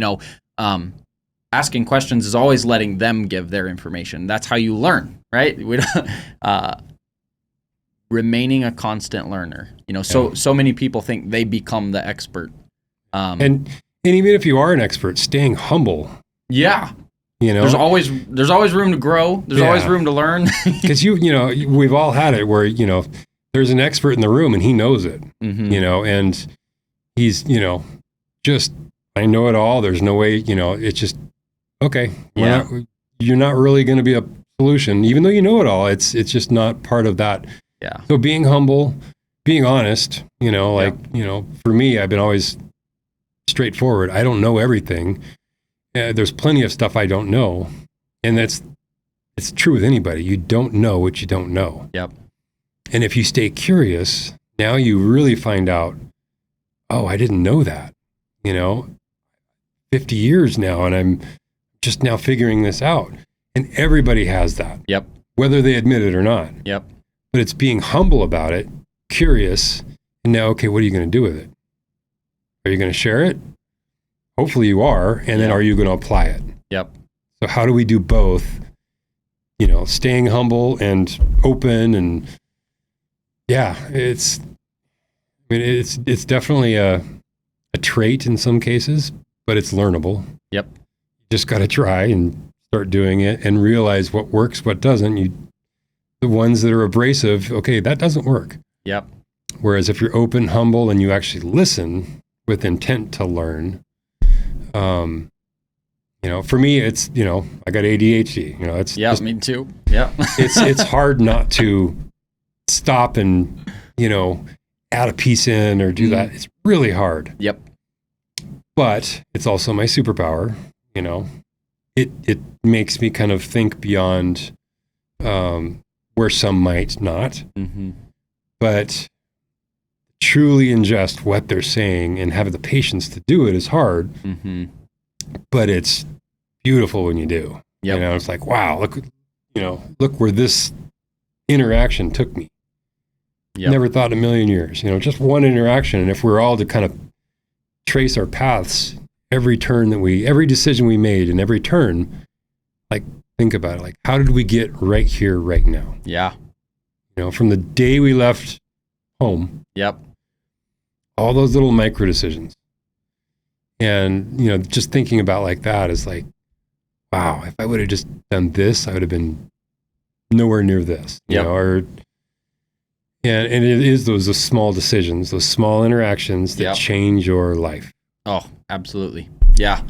Asking questions is always letting them give their information. That's how you learn, right? We don't, remaining a constant learner. So many people think they become the expert. And even if you are an expert, staying humble. Yeah. There's always room to grow. There's always room to learn. Because we've all had it where there's an expert in the room and he knows it. Mm-hmm. And he's just, I know it all. There's no way. It's just okay. You're not really going to be a solution, even though you know it all. It's just not part of that. Yeah. So being humble, being honest. For me, I've been always straightforward. I don't know everything. There's plenty of stuff I don't know, and it's true with anybody. You don't know what you don't know. Yep. And if you stay curious, now you really find out, oh, I didn't know that. 50 years now, and I'm just now figuring this out. And everybody has that. Yep. Whether they admit it or not. Yep. But it's being humble about it, curious, and now, okay, what are you going to do with it? Are you going to share it? Hopefully you are, and then are you going to apply it? Yep. So how do we do both? Staying humble and open, and it's definitely a trait in some cases, but it's learnable. Yep. You just got to try and start doing it and realize what works, what doesn't. The ones that are abrasive, okay, that doesn't work. Yep. Whereas if you're open, humble, and you actually listen with intent to learn, for me, it's, I got ADHD, me too. Yeah. it's hard not to stop and, add a piece in or do that. It's really hard. Yep. But it's also my superpower, It makes me kind of think beyond where some might not. Mm-hmm. But truly ingest what they're saying and have the patience to do it is hard. Mm-hmm. But it's beautiful when you do. Yep. It's like, wow, look where this interaction took me. Yep. Never thought in a million years, just one interaction. And if we're all to kind of trace our paths, every decision we made and every turn, like, think about it. Like, how did we get right here, right now? Yeah. From the day we left home. Yep. All those little micro decisions. And, just thinking about like that is like, wow, if I would have just done this, I would have been nowhere near this. And it is those small decisions, those small interactions that change your life. Oh, absolutely. Yeah.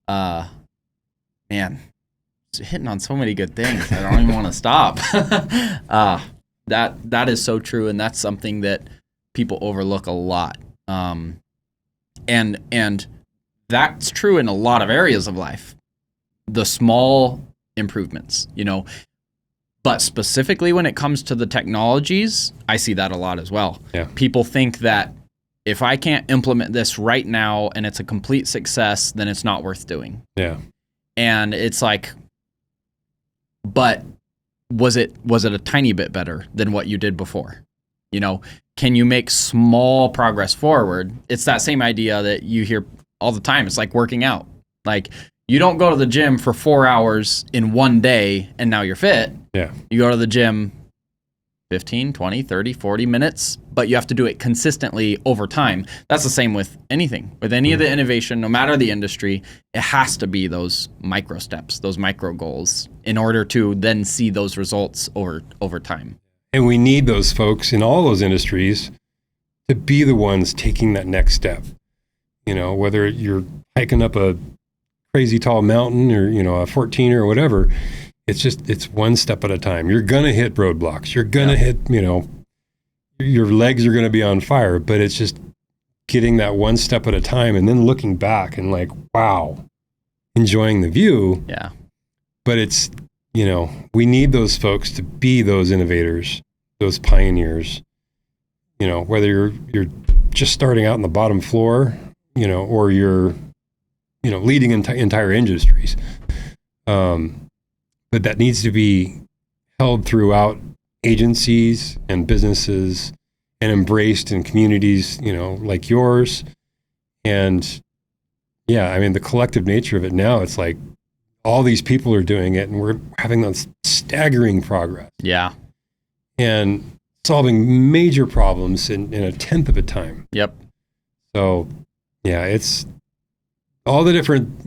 Man, it's hitting on so many good things. I don't even want to stop. That is so true. And that's something that people overlook a lot. And that's true in a lot of areas of life. The small improvements, but specifically when it comes to the technologies, I see that a lot as well. Yeah. People think that if I can't implement this right now and it's a complete success, then it's not worth doing. Yeah. And it's like, but was it a tiny bit better than what you did before? Can you make small progress forward? It's that same idea that you hear all the time. It's like working out. Like, you don't go to the gym for 4 hours in one day and now you're fit. Yeah. You go to the gym 15, 20, 30, 40 minutes, but you have to do it consistently over time. That's the same with anything. With any of the innovation, no matter the industry, it has to be those micro steps, those micro goals, in order to then see those results over time. And we need those folks in all those industries to be the ones taking that next step. Whether you're hiking up a crazy tall mountain or, a 14er or whatever, it's one step at a time. You're going to hit roadblocks. You're going to hit, your legs are going to be on fire, but it's just getting that one step at a time and then looking back and like, wow, enjoying the view. Yeah. But it's, we need those folks to be those innovators, those pioneers, whether you're just starting out in the bottom floor, or you're, leading entire industries. But that needs to be held throughout agencies and businesses and embraced in communities, like yours. And the collective nature of it now, it's like all these people are doing it and we're having this staggering progress. Yeah. And solving major problems in a tenth of a time. Yep. So, it's all the different,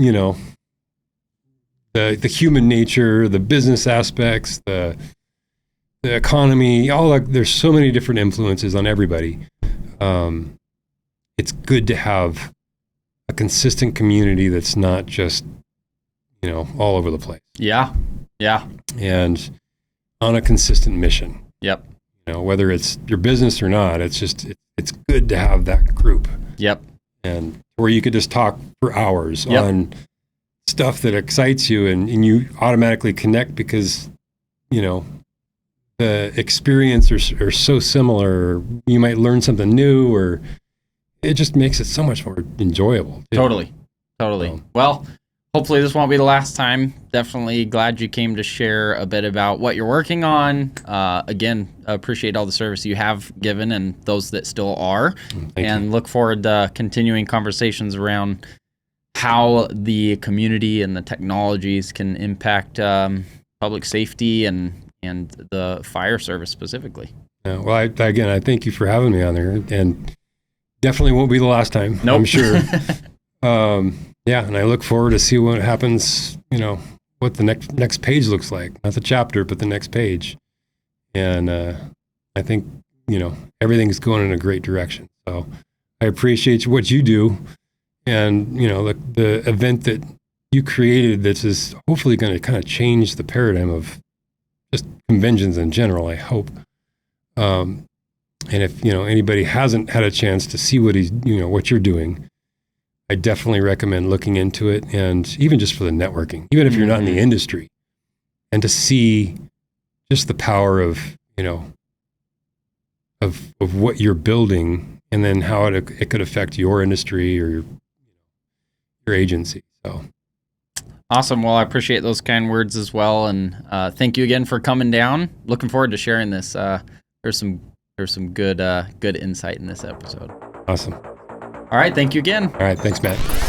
the human nature, the business aspects, the economy, there's so many different influences on everybody. It's good to have a consistent community that's not just, all over the place. Yeah. Yeah. And on a consistent mission. Yep. Whether it's your business or not, it's good to have that group. Yep. And where you could just talk for hours on stuff that excites you and you automatically connect because, the experience are so similar. You might learn something new, or it just makes it so much more enjoyable. Too. Totally. Well, hopefully this won't be the last time. Definitely glad you came to share a bit about what you're working on. Again, appreciate all the service you have given and those that still are. Thank you. Look forward to continuing conversations around how the community and the technologies can impact public safety and the fire service specifically. Yeah, well, I thank you for having me on there, and definitely won't be the last time. Nope. I'm sure. And I look forward to see what happens, what the next page looks like. Not the chapter, but the next page. And I think, everything's going in a great direction. So I appreciate what you do. And, the event that you created that's is hopefully going to kind of change the paradigm of just conventions in general, I hope. And if, anybody hasn't had a chance to see what what you're doing, I definitely recommend looking into it. And even just for the networking, even if you're not in the industry, and to see just the power of, of what you're building, and then how it could affect your industry or your agency. So awesome. Well, I appreciate those kind words as well, and thank you again for coming down. Looking forward to sharing this. There's some good insight in this episode. Awesome. All right, thank you again. All right, thanks, Matt.